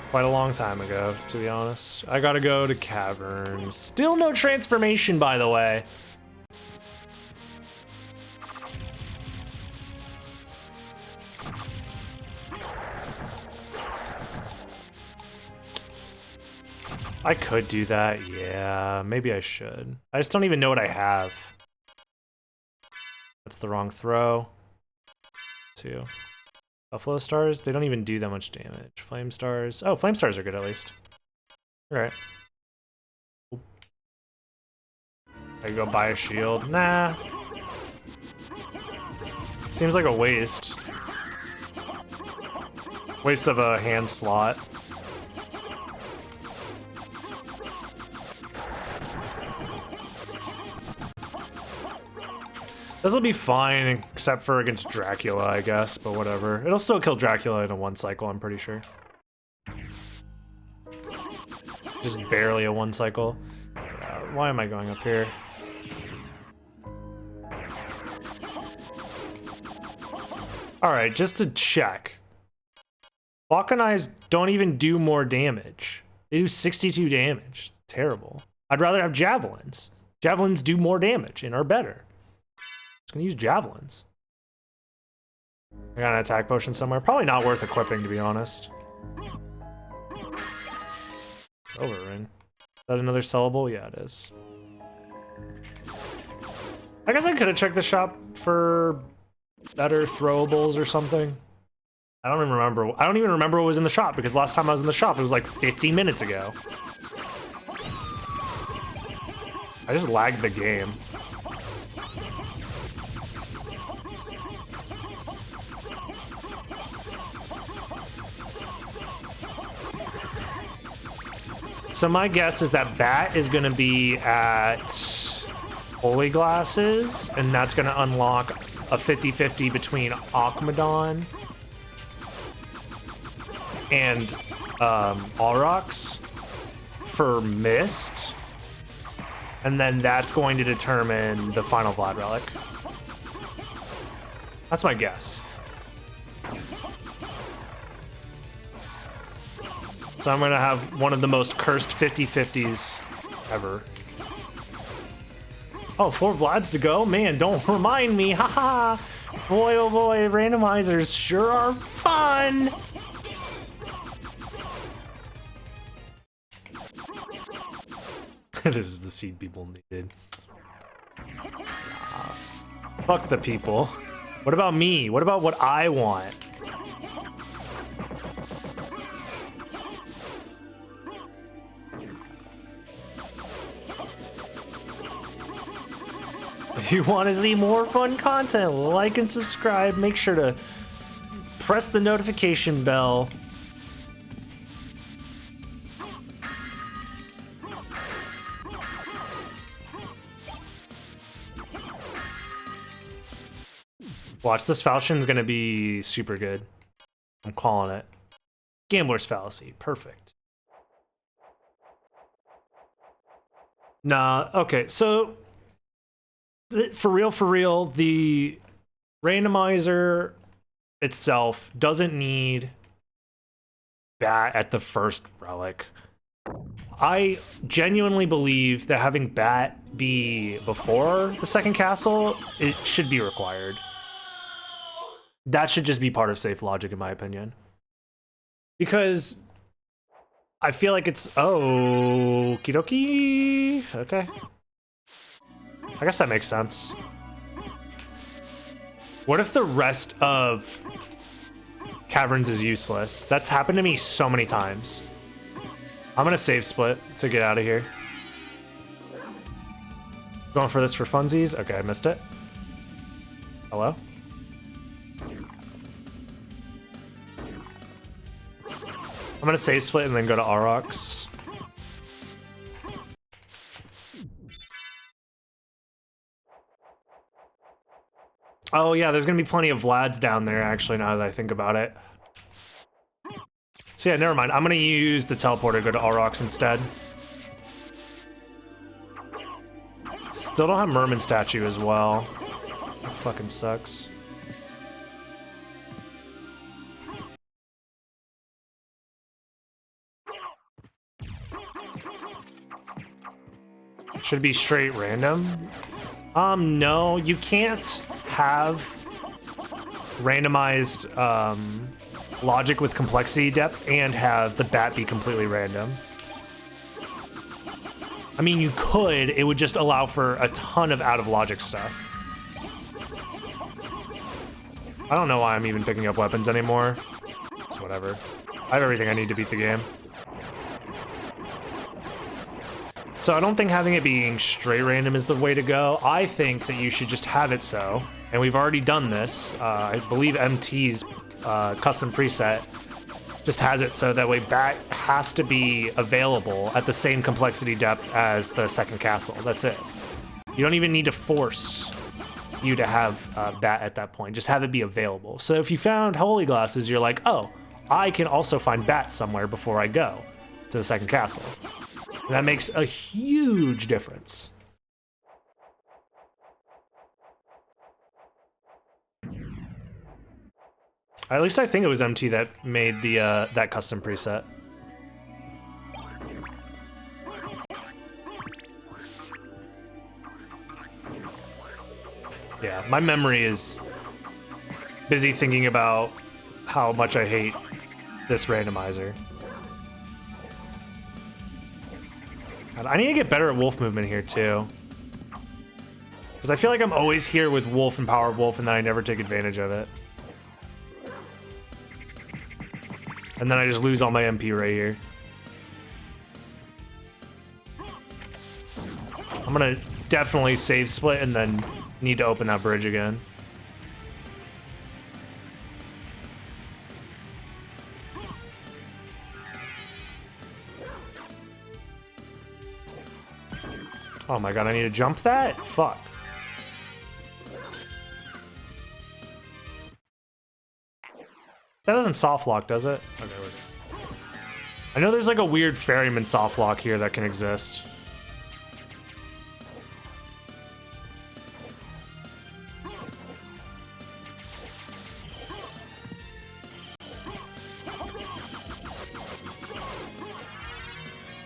quite a long time ago, to be honest. I gotta go to caverns. Still no transformation, by the way. I could do that, yeah, maybe I should. I just don't even know what I have. That's the wrong throw. 2. Buffalo stars, they don't even do that much damage. Flame stars, oh, flame stars are good at least. Alright. I go buy a shield, nah. Seems like a waste. Waste of a hand slot. This'll be fine, except for against Dracula, I guess, but whatever. It'll still kill Dracula in a 1 cycle, I'm pretty sure. Just barely a 1 cycle. Why am I going up here? Alright, just to check. Volcanize don't even do more damage. They do 62 damage. It's terrible. I'd rather have javelins. Javelins do more damage and are better. Just gonna use javelins. I got an attack potion somewhere. Probably not worth equipping, to be honest. Silver ring. Is that another sellable? Yeah, it is. I guess I could have checked the shop for better throwables or something. I don't even remember. I don't even remember what was in the shop because last time I was in the shop, it was like 50 minutes ago. I just lagged the game. So my guess is that Bat is gonna be at Holy Glasses, and that's gonna unlock a 50-50 between Akmadon and Aurochs for Mist, and then that's going to determine the final Vlad relic. That's my guess. So I'm gonna have one of the most cursed 50-50s ever. Oh, 4 Vlads to go? Man, don't remind me, haha! Boy, oh boy, randomizers sure are fun! This is the seed people needed. Fuck the people. What about me? What about what I want? If you want to see more fun content, like and subscribe. Make sure to press the notification bell. Watch, this Falchion's gonna be super good. I'm calling it. Gambler's Fallacy, perfect. Nah, okay, so for real, the randomizer itself doesn't need Bat at the first relic. I genuinely believe that having Bat be before the second castle, it should be required. That should just be part of safe logic, in my opinion. Because I feel like it's... Oh, okie dokie. Okay. I guess that makes sense. What if the rest of Caverns is useless? That's happened to me so many times. I'm gonna save split to get out of here. Going for this for funsies? Okay, I missed it. Hello? I'm gonna save split and then go to Aurochs. Oh yeah, there's gonna be plenty of Vlads down there actually now that I think about it. So yeah, never mind. I'm gonna use the teleporter to go to Aurochs instead. Still don't have Merman statue as well. That fucking sucks. Should it be straight random? No, you can't have randomized logic with complexity depth and have the Bat be completely random. I mean, you could, it would just allow for a ton of out of logic stuff. I don't know why I'm even picking up weapons anymore. It's whatever. I have everything I need to beat the game. So I don't think having it being straight random is the way to go. I think that you should just have it so, and we've already done this. I believe MT's custom preset just has it so that way Bat has to be available at the same complexity depth as the second castle. That's it. You don't even need to force you to have Bat at that point. Just have it be available. So if you found Holy Glasses, you're like, oh, I can also find Bat somewhere before I go to the second castle. And that makes a huge difference. At least I think it was MT that made the that custom preset. Yeah, my memory is busy thinking about how much I hate this randomizer. God, I need to get better at wolf movement here too. Because I feel like I'm always here with wolf and power of wolf and then I never take advantage of it. And then I just lose all my MP right here. I'm gonna definitely save split and then need to open that bridge again. Oh my god, I need to jump that? Fuck. That doesn't soft lock, does it? Okay, we're good. I know there's like a weird ferryman soft lock here that can exist.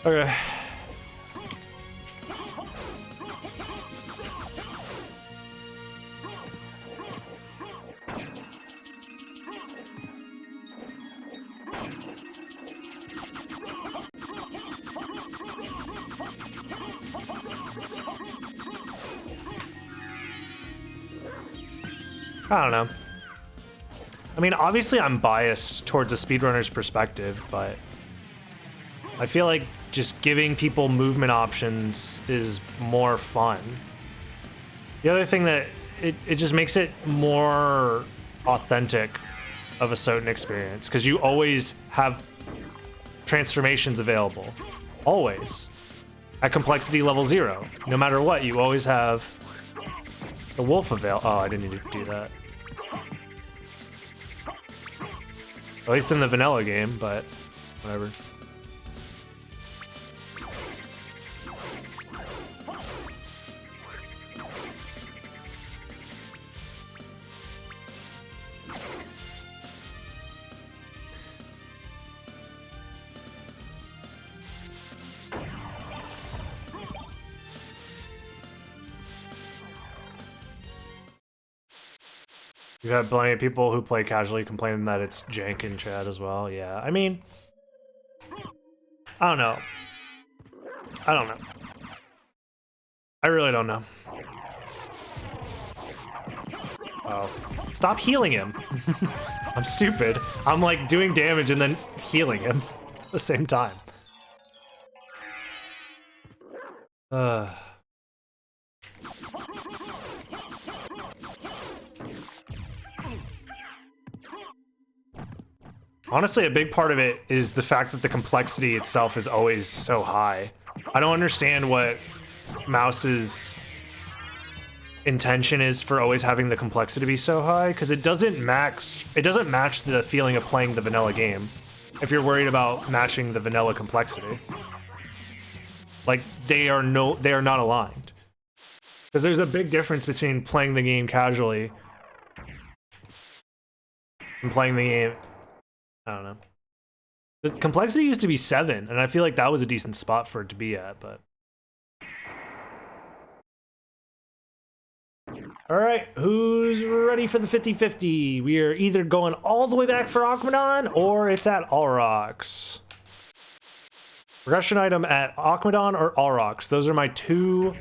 Okay. I don't know. I mean, obviously I'm biased towards a speedrunner's perspective, but I feel like just giving people movement options is more fun. The other thing that it just makes it more authentic of a certain experience, because you always have transformations available. Always. At complexity level 0. No matter what, you always have the wolf avail. Oh, I didn't need to do that. At least in the vanilla game, but whatever. We've had plenty of people who play casually complaining that it's jank in chat as well. Yeah, I mean, I don't know. I don't know. I really don't know. Oh, stop healing him. I'm stupid. I'm like doing damage and then healing him at the same time. Honestly, a big part of it is the fact that the complexity itself is always so high. I don't understand what Mouse's intention is for always having the complexity be so high, because it doesn't match the feeling of playing the vanilla game if you're worried about matching the vanilla complexity. Like, they are not aligned. Because there's a big difference between playing the game casually and playing the game, I don't know. The complexity used to be 7, and I feel like that was a decent spot for it to be at, but... Alright, who's ready for the 50-50? We are either going all the way back for Aquamedon, or it's at Alrox. Progression item at Aquamedon or Alrox. Those are my 2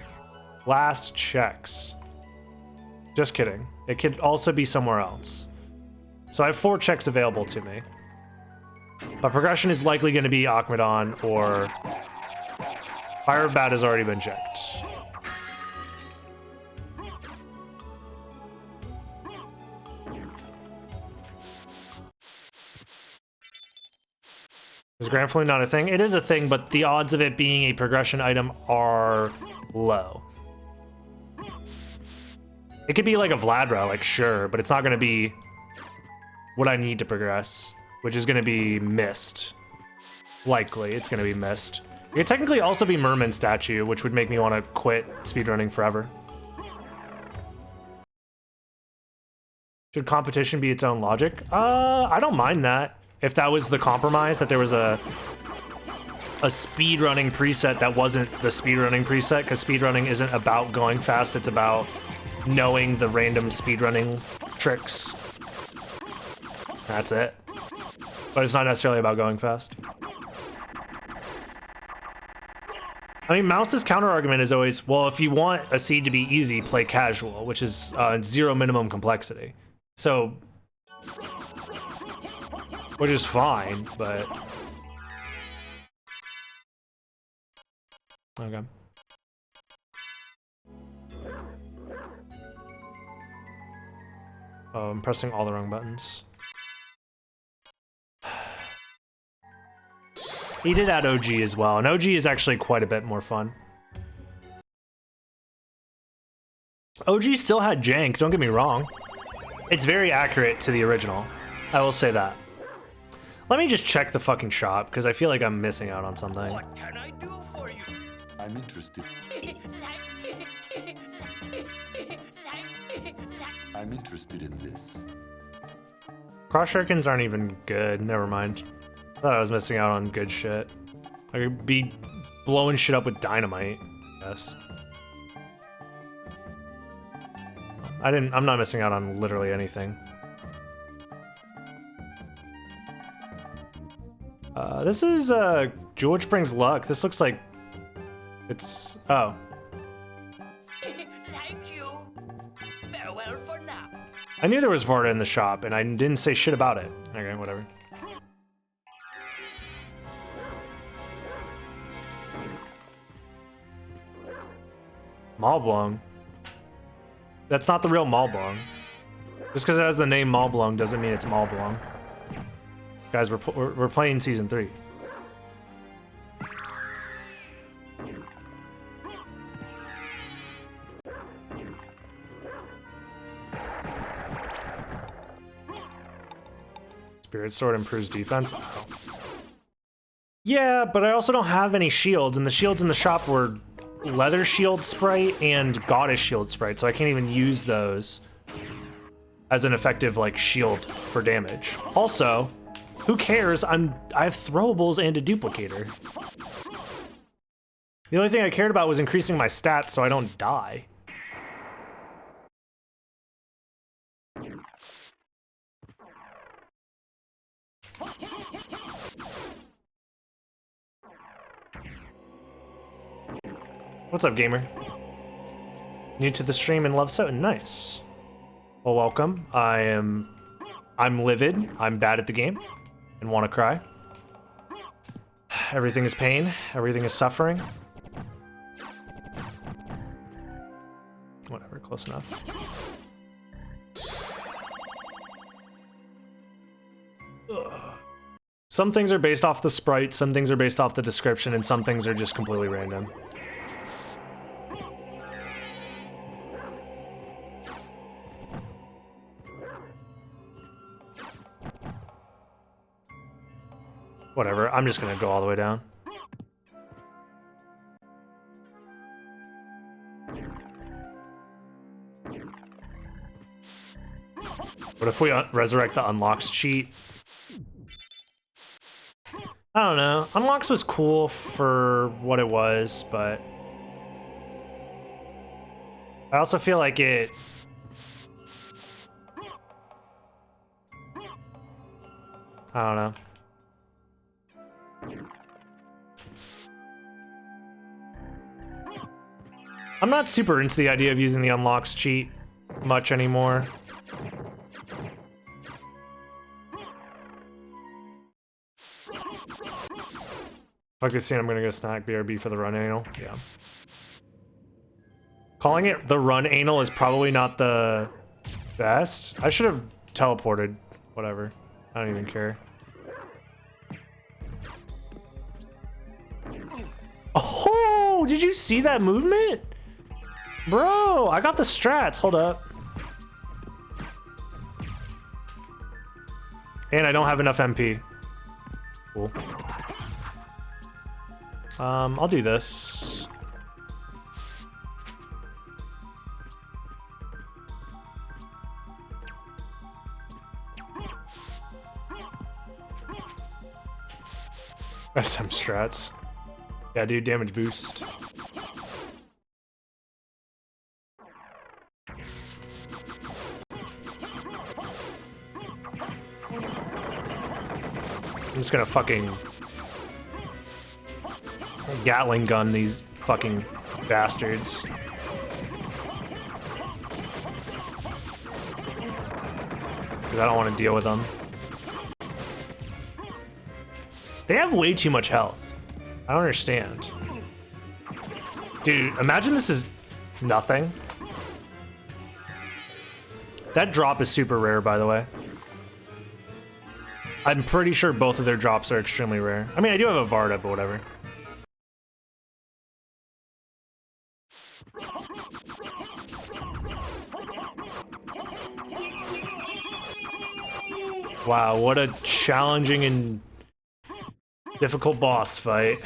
last checks. Just kidding. It could also be somewhere else. So I have 4 checks available to me. But progression is likely going to be Aquamedon or Fire of Bat has already been checked. Is Grand Flame not a thing? It is a thing, but the odds of it being a progression item are low. It could be like a Vladra, like sure, but it's not going to be what I need to progress, which is going to be Mist. Likely, it's going to be Mist. It could technically also be Merman Statue, which would make me want to quit speedrunning forever. Should competition be its own logic? I don't mind that. If that was the compromise, that there was a speedrunning preset that wasn't the speedrunning preset, because speedrunning isn't about going fast, it's about knowing the random speedrunning tricks. That's it. But it's not necessarily about going fast. I mean, Mouse's counter-argument is always, well, if you want a seed to be easy, play casual, which is 0 minimum complexity. So... which is fine, but... okay. Oh, I'm pressing all the wrong buttons. He did add OG as well, and OG is actually quite a bit more fun. OG still had jank, don't get me wrong. It's very accurate to the original. I will say that. Let me just check the fucking shop, because I feel like I'm missing out on something.
What can I do for you?
I'm interested. I'm interested in this.
Cross shurikens aren't even good, never mind. I thought I was missing out on good shit. I could be blowing shit up with dynamite, yes. I'm not missing out on literally anything. This is George Brings Luck. This looks like it's, oh.
Thank you. Farewell for now.
I knew there was Varda in the shop and I didn't say shit about it. Okay, whatever. Malblong. That's not the real Malblong. Just because it has the name Malblong doesn't mean it's Malblong. Guys, we're playing season 3. Spirit Sword improves defense. Oh. Yeah, but I also don't have any shields, and the shields in the shop were Leather Shield Sprite and Goddess Shield Sprite, so I can't even use those as an effective like shield for damage. Also, who cares? I have throwables and a duplicator. The only thing I cared about was increasing my stats so I don't die. What's up, gamer? New to the stream and love so nice. Well, welcome. I'm livid. I'm bad at the game and want to cry. Everything is pain. Everything is suffering. Whatever, close enough. Ugh. Some things are based off the sprite, some things are based off the description, and some things are just completely random. Whatever, I'm just gonna go all the way down. What if we resurrect the unlocks cheat? I don't know. Unlocks was cool for what it was, but I also feel like it... I don't know. I'm not super into the idea of using the unlocks cheat much anymore. Fuck this scene, I'm gonna go snack BRB for the run anal. Yeah. Calling it the run anal is probably not the best. I should have teleported. Whatever. I don't even care. Oh, did you see that movement? Bro, I got the strats. Hold up. And I don't have enough MP. Cool. I'll do this. SM strats. Yeah, dude, damage boost. I'm just gonna fucking Gatling gun these fucking bastards. Because I don't want to deal with them. They have way too much health. I don't understand. Dude, imagine this is nothing. That drop is super rare, by the way. I'm pretty sure both of their drops are extremely rare. I mean, I do have a Varda, but whatever. Wow, what a challenging and difficult boss fight.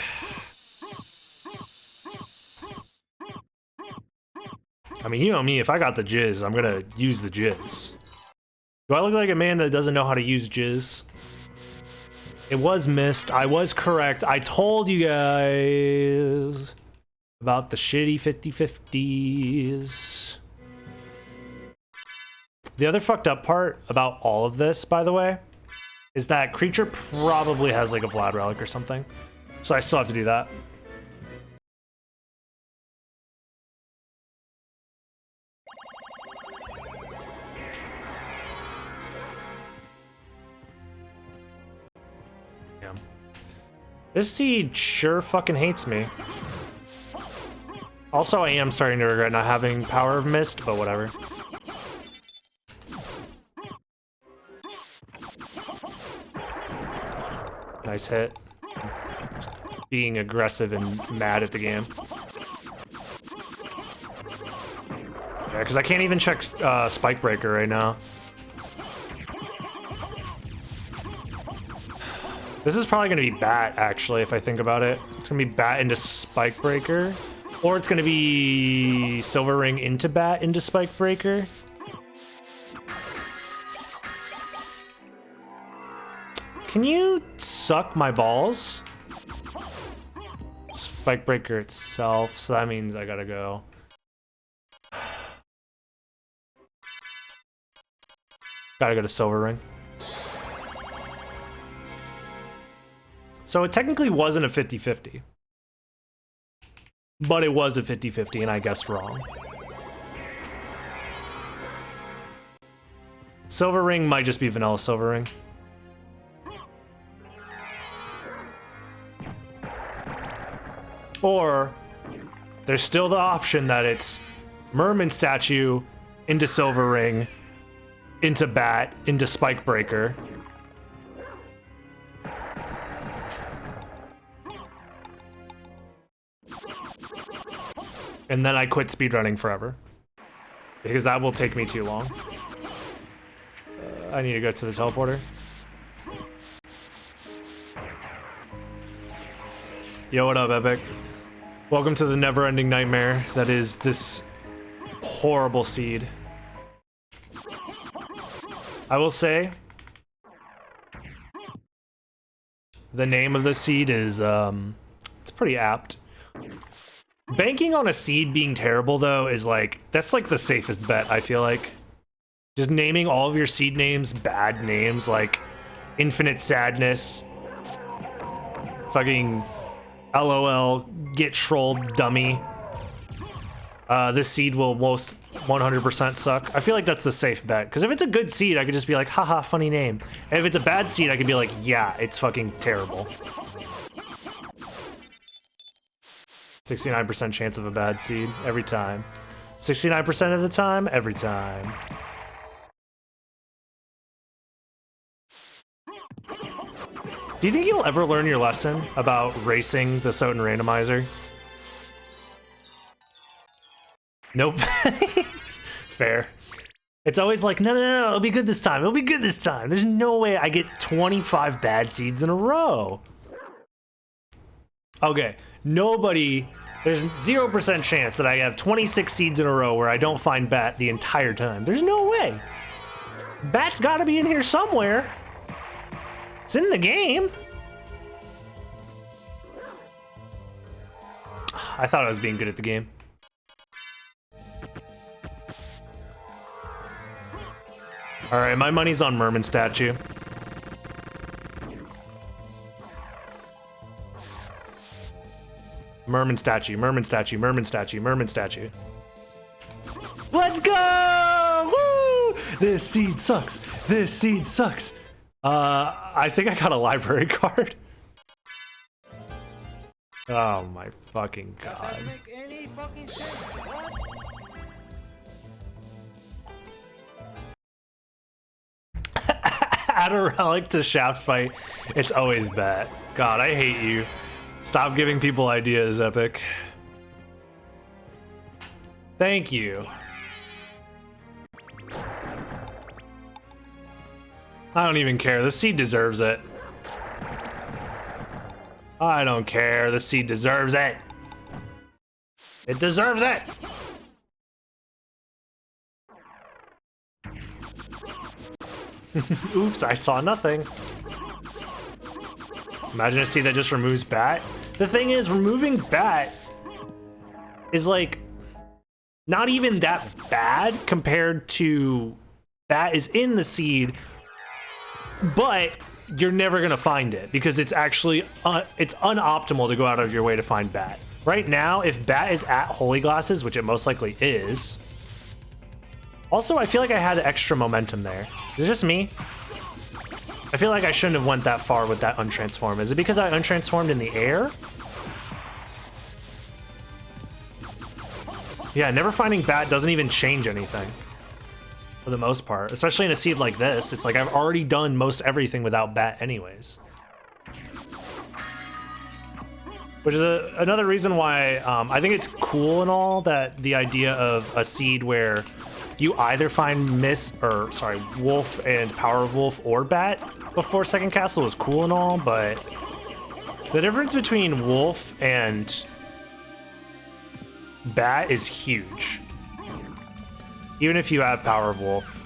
I mean, you know me, if I got the jizz, I'm gonna use the jizz. Do I look like a man that doesn't know how to use jizz? It was missed. I was correct. I told you guys about the shitty 50-50s. The other fucked up part about all of this, by the way, is that creature probably has like a Vlad relic or something. So I still have to do that. Yeah. This seed sure fucking hates me. Also, I am starting to regret not having Power of Mist, but whatever. Nice hit. Just being aggressive and mad at the game. Yeah, because I can't even check Spike Breaker right now. This is probably going to be Bat, actually, if I think about it. It's going to be Bat into Spike Breaker. Or it's going to be Silver Ring into Bat into Spike Breaker. Can you suck my balls? Spike Breaker itself, so that means I gotta go. Gotta go to Silver Ring. So it technically wasn't a 50-50. But it was a 50-50 and I guessed wrong. Silver Ring might just be vanilla Silver Ring. Or there's still the option that it's Merman Statue into Silver Ring, into Bat, into Spike Breaker. And then I quit speedrunning forever. Because that will take me too long. I need to go to the teleporter. Yo, what up, Epic? Welcome to the never-ending nightmare that is this horrible seed. I will say, the name of the seed is, it's pretty apt. Banking on a seed being terrible, though, is like, that's like the safest bet, I feel like. Just naming all of your seed names bad names, like Infinite Sadness, fucking LOL, get trolled, dummy. This seed will most 100% suck. I feel like that's the safe bet, because if it's a good seed, I could just be like, haha, funny name. And if it's a bad seed, I could be like, yeah, it's fucking terrible. 69% chance of a bad seed every time. 69% of the time, every time. Do you think you'll ever learn your lesson about racing the Soten randomizer? Nope. Fair. It's always like, no, it'll be good this time. It'll be good this time. There's no way I get 25 bad seeds in a row. Okay, there's 0% chance that I have 26 seeds in a row where I don't find Bat the entire time. There's no way. Bat's gotta be in here somewhere. It's in the game. I thought I was being good at the game. All right, my money's on Merman Statue. Merman Statue, Merman Statue, Merman Statue, Merman Statue. Let's go! Woo! This seed sucks. This seed sucks. I think I got a library card. Oh my fucking god.
That doesn't make any fucking sense. What?
Add a relic to shaft fight. It's always Bat. God, I hate you. Stop giving people ideas, Epic. Thank you. I don't even care. The seed deserves it. I don't care. The seed deserves it. It deserves it. Oops, I saw nothing. Imagine a seed that just removes bat. The thing is, removing bat is like not even that bad compared to bat is in the seed, but you're never gonna find it because it's actually it's unoptimal to go out of your way to find bat. Right now, if bat is at holy glasses, which it most likely is. Also, I feel like I had extra momentum there. Is it just me? I feel like I shouldn't have went that far with that untransform. Is it because I untransformed in the air? Yeah, never finding bat doesn't even change anything. For the most part. Especially in a seed like this. It's like I've already done most everything without bat anyways. Which is another reason why I think it's cool and all that the idea of a seed where you either find Wolf and Power of Wolf or Bat before Second Castle is cool and all, but the difference between Wolf and Bat is huge. Even if you have Power of Wolf.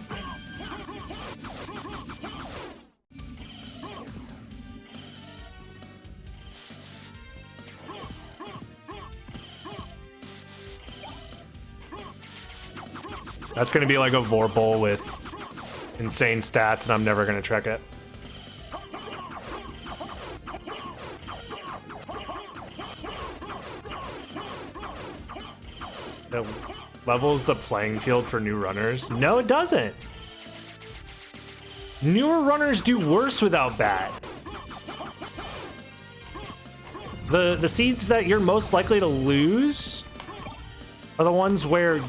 That's gonna be like a Vorpal with insane stats, and I'm never gonna check it. It levels the playing field for new runners. No, it doesn't. Newer runners do worse without bat. The seeds that you're most likely to lose are the ones where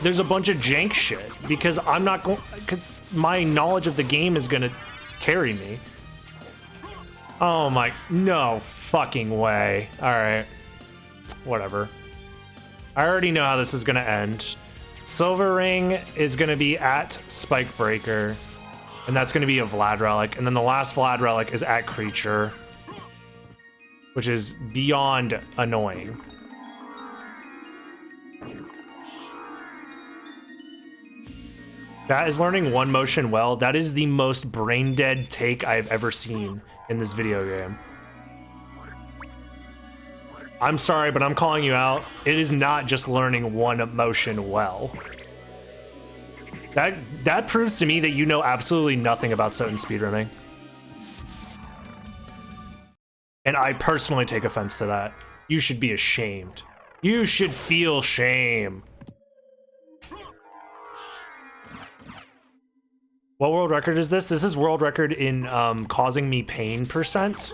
there's a bunch of jank shit because because my knowledge of the game is gonna carry me. Oh my, no fucking way. All right, whatever. I already know how this is gonna end. Silver Ring is gonna be at Spike Breaker, and that's gonna be a Vlad Relic, and then the last Vlad Relic is at Creature, which is beyond annoying. That is learning one motion well. That is the most brain dead take I've ever seen in this video game. I'm sorry, but I'm calling you out. It is not just learning one motion well. That proves to me that you know absolutely nothing about certain speedrunning. And I personally take offense to that. You should be ashamed. You should feel shame. What world record is this? This is world record in causing me pain %.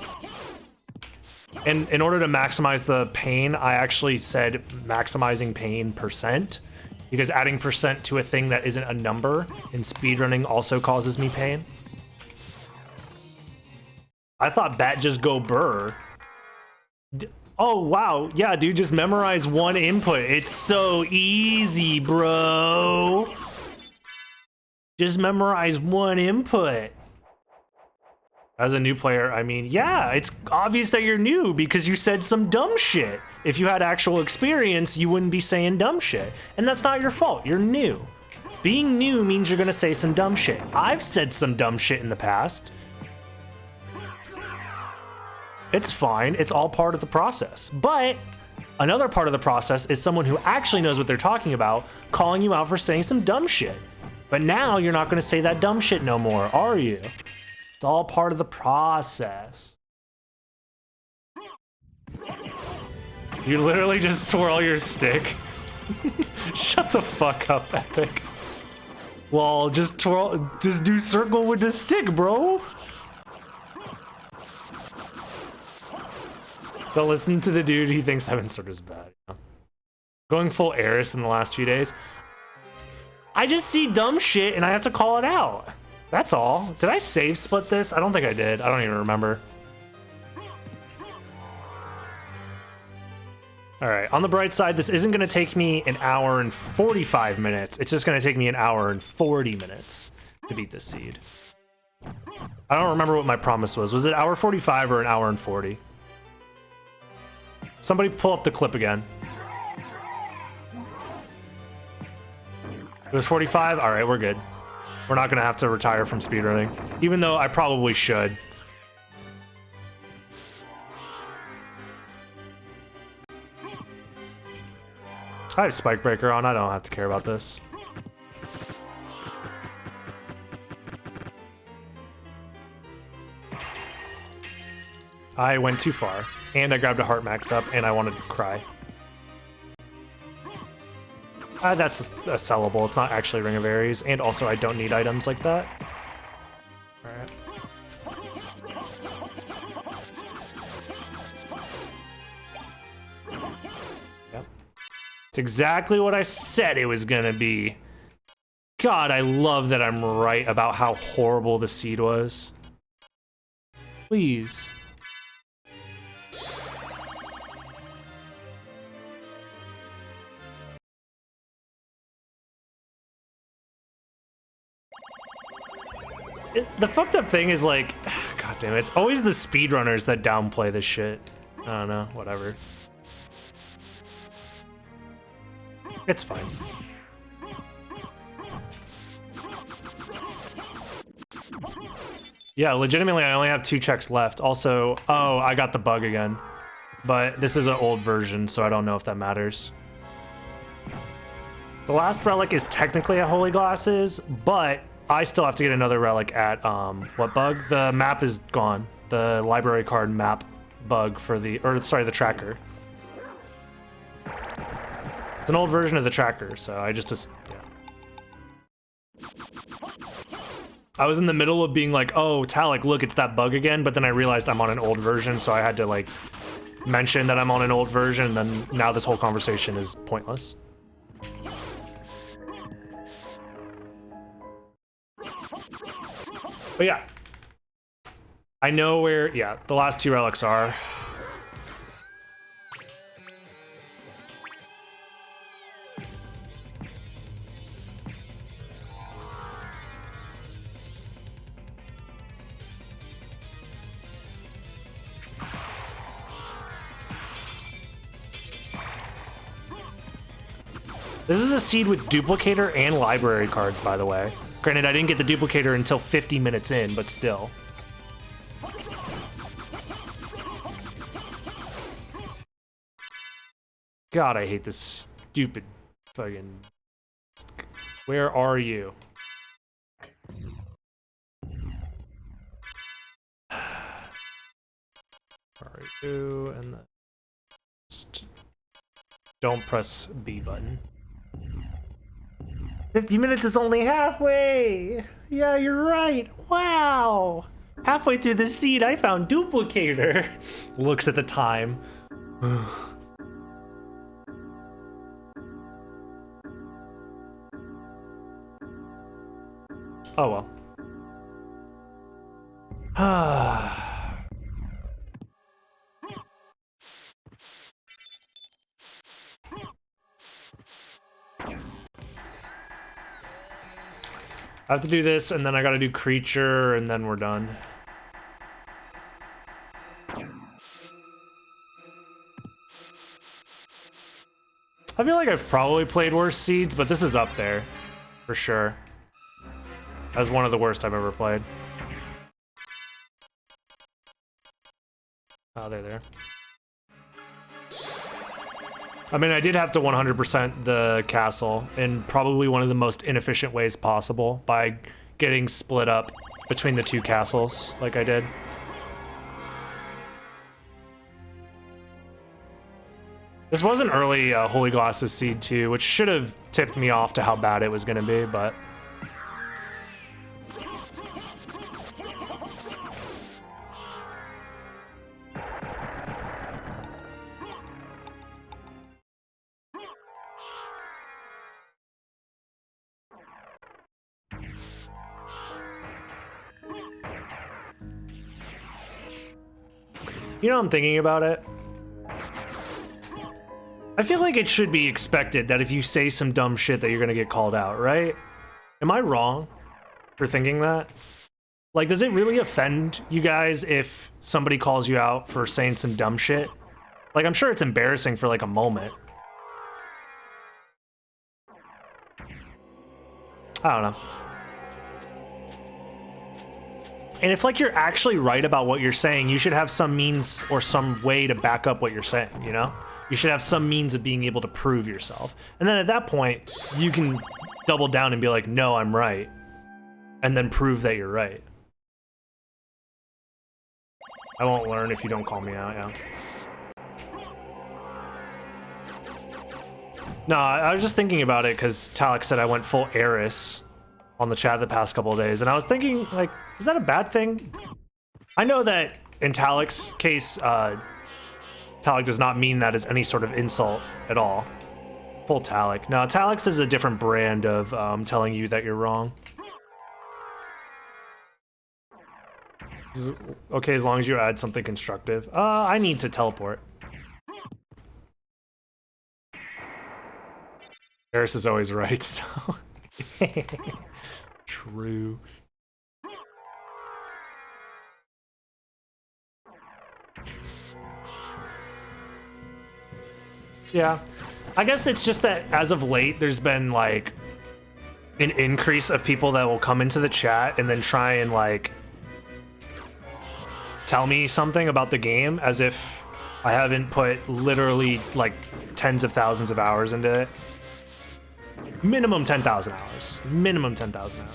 And in order to maximize the pain, I actually said maximizing pain %, because adding % to a thing that isn't a number in speedrunning also causes me pain. I thought bat just go burr. Oh, wow. Yeah, dude, just memorize one input. It's so easy, bro. Just memorize one input. As a new player, I mean, yeah, it's obvious that you're new because you said some dumb shit. If you had actual experience, you wouldn't be saying dumb shit. And that's not your fault. You're new. Being new means you're gonna say some dumb shit. I've said some dumb shit in the past. It's fine. It's all part of the process. But another part of the process is someone who actually knows what they're talking about calling you out for saying some dumb shit. But now you're not gonna say that dumb shit no more, are you? It's all part of the process. You literally just twirl your stick. Shut the fuck up, Epic. Well, just do circle with the stick, bro. Don't listen to the dude, he thinks Heaven Sword is bad. Going full Eris in the last few days. I just see dumb shit and I have to call it out. That's all. Did I save split this? I don't think I did. I don't even remember. All right, on the bright side, this isn't gonna take me an hour and 45 minutes. It's just gonna take me an hour and 40 minutes to beat this seed. I don't remember what my promise was. Was it hour 45 or an hour and 40? Somebody pull up the clip again. It was 45? All right, we're good. We're not gonna have to retire from speedrunning, even though I probably should. I have Spike Breaker on, I don't have to care about this. I went too far, and I grabbed a heart max up, and I wanted to cry. That's a sellable, it's not actually Ring of Aries, and also I don't need items like that. Alright. Yep. It's exactly what I said it was gonna be. God, I love that I'm right about how horrible the seed was. Please. The fucked up thing is like, god damn it, it's always the speedrunners that downplay this shit. I don't know, whatever. It's fine. Yeah, legitimately, I only have 2 checks left. Also, oh, I got the bug again. But this is an old version, so I don't know if that matters. The last relic is technically at Holy Glasses, but I still have to get another relic at, what bug? The map is gone. The library card map bug for the, or sorry, the tracker. It's an old version of the tracker, so I just yeah. I was in the middle of being like, oh, Talik, look, it's that bug again, but then I realized I'm on an old version, so I had to, like, mention that I'm on an old version, and then now this whole conversation is pointless. But yeah, I know where, yeah, the last 2 relics are. This is a seed with duplicator and library cards, by the way. Granted, I didn't get the duplicator until 50 minutes in, but still. God, I hate this stupid fucking... Where are you? Are you? And then... Don't press B button. 50 minutes is only halfway! Yeah, you're right! Wow! Halfway through the seed, I found duplicator! Looks at the time. Oh well. I have to do this, and then I gotta do creature, and then we're done. I feel like I've probably played worse seeds, but this is up there, for sure. As one of the worst I've ever played. Oh, they're there. I mean, I did have to 100% the castle in probably one of the most inefficient ways possible by getting split up between the 2 castles like I did. This was an early Holy Glasses seed too, which should have tipped me off to how bad it was going to be, but... You know, I'm thinking about it. I feel like it should be expected that if you say some dumb shit that you're gonna get called out, right? Am I wrong for thinking that? Like, does it really offend you guys if somebody calls you out for saying some dumb shit? Like, I'm sure it's embarrassing for like a moment. I don't know. And if like you're actually right about what you're saying, you should have some means or some way to back up what you're saying, you know? You should have some means of being able to prove yourself. And then at that point, you can double down and be like, no, I'm right. And then prove that you're right. I won't learn if you don't call me out, yeah. No, I was just thinking about it because Talek said I went full Eris on the chat the past couple of days, and I was thinking, like, is that a bad thing? I know that in Talek's case, Talek does not mean that as any sort of insult at all. Full Talek. No, Talek's is a different brand of telling you that you're wrong. Okay, as long as you add something constructive. I need to teleport. Eris is always right, so... True. Yeah. I guess it's just that as of late, there's been, like, an increase of people that will come into the chat and then try and, like, tell me something about the game as if I haven't put literally, like, tens of thousands of hours into it. Minimum 10,000 hours. Minimum 10,000 hours.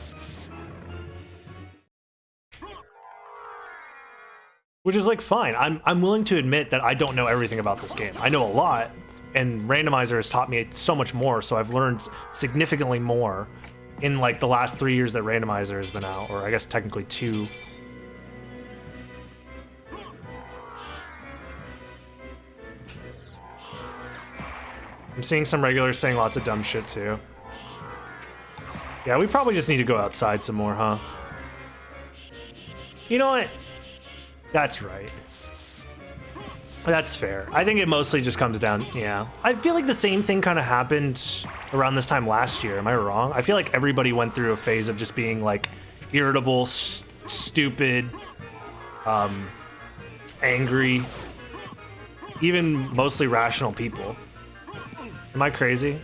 Which is like fine. I'm willing to admit that I don't know everything about this game. I know a lot, and Randomizer has taught me so much more, so I've learned significantly more in like the last 3 years that Randomizer has been out, or I guess technically 2. I'm seeing some regulars saying lots of dumb shit too. Yeah, we probably just need to go outside some more, huh? You know what? That's right. That's fair. I think it mostly just comes down, yeah. I feel like the same thing kind of happened around this time last year. Am I wrong? I feel like everybody went through a phase of just being like irritable, stupid, angry, even mostly rational people. Am I crazy?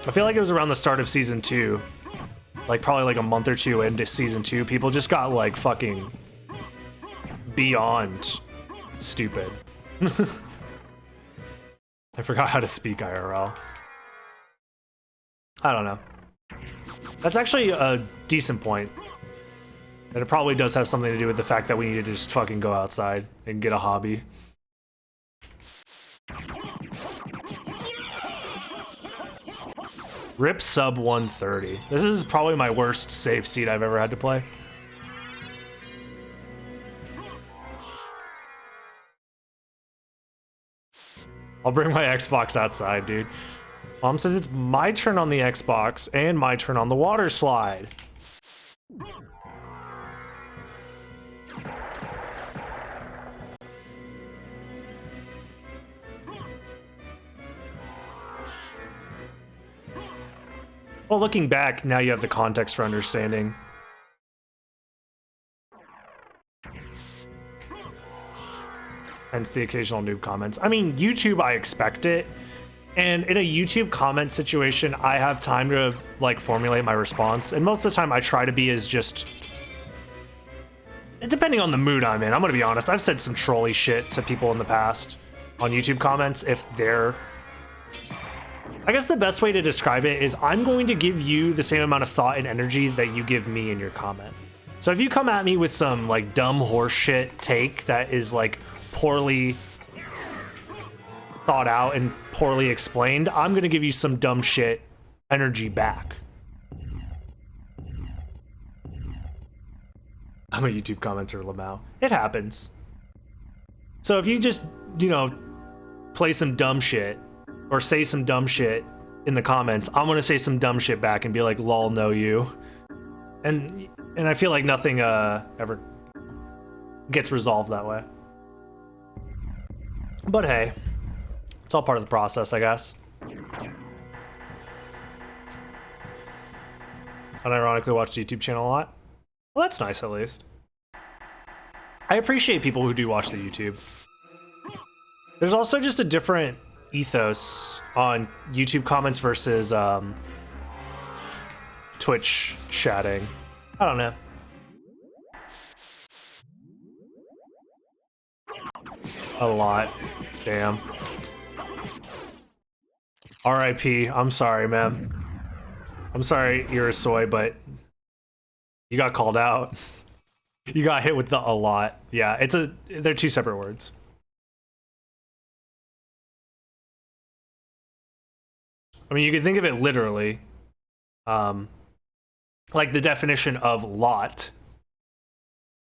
I feel like it was around the start of season 2, like probably like a month or two into season 2, people just got like fucking beyond stupid. I forgot how to speak IRL. I don't know. That's actually a decent point. And it probably does have something to do with the fact that we need to just fucking go outside and get a hobby. Rip sub 130. This is probably my worst save seat I've ever had to play. I'll bring my Xbox outside, dude. Mom says it's my turn on the Xbox and my turn on the water slide. Well, looking back, now you have the context for understanding. Hence the occasional noob comments. I mean, YouTube, I expect it. And in a YouTube comment situation, I have time to like formulate my response. And most of the time I try to be as just, depending on the mood I'm in, I'm gonna be honest, I've said some trolly shit to people in the past on YouTube comments if they're, I guess the best way to describe it is I'm going to give you the same amount of thought and energy that you give me in your comment. So if you come at me with some like dumb horseshit take that is like poorly thought out and poorly explained, I'm gonna give you some dumb shit energy back. I'm a YouTube commenter, Lamau. It happens. So if you just, you know, play some dumb shit or say some dumb shit in the comments, I'm gonna say some dumb shit back and be like, lol, no you. And I feel like nothing ever gets resolved that way. But hey, it's all part of the process, I guess. I ironically watch the YouTube channel a lot. Well, that's nice at least. I appreciate people who do watch the YouTube. There's also just a different ethos on YouTube comments versus Twitch chatting. I don't know. A lot. Damn. R.I.P. I'm sorry, man. I'm sorry you're a soy, but you got called out. You got hit with the a lot. Yeah, they're two separate words. I mean, you can think of it literally. Like the definition of lot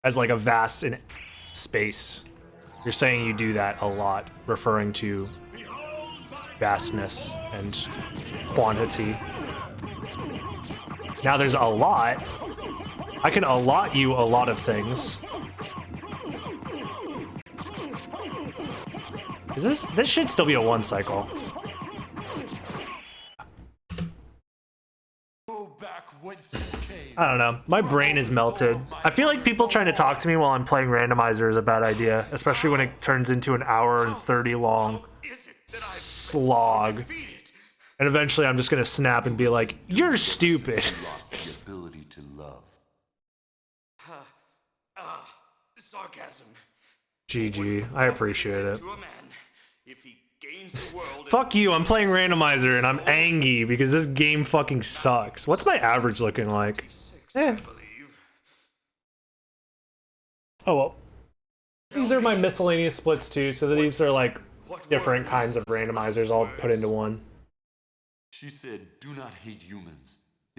as like a vast in space. You're saying you do that a lot, referring to vastness and quantity. Now there's a lot. I can allot you a lot of things. This should still be a 1 cycle. I don't know. My brain is melted. I feel like people trying to talk to me while I'm playing randomizer is a bad idea, especially when it turns into an hour and 30 long slog. And eventually I'm just gonna snap and be like, you're stupid.
Sarcasm.
GG. I appreciate it. Fuck you, I'm playing randomizer and I'm angry because this game fucking sucks. What's my average looking like? Eh. Oh well. These are my miscellaneous splits too, so these are like different kinds of randomizers all put into one.
She said, do not hate humans.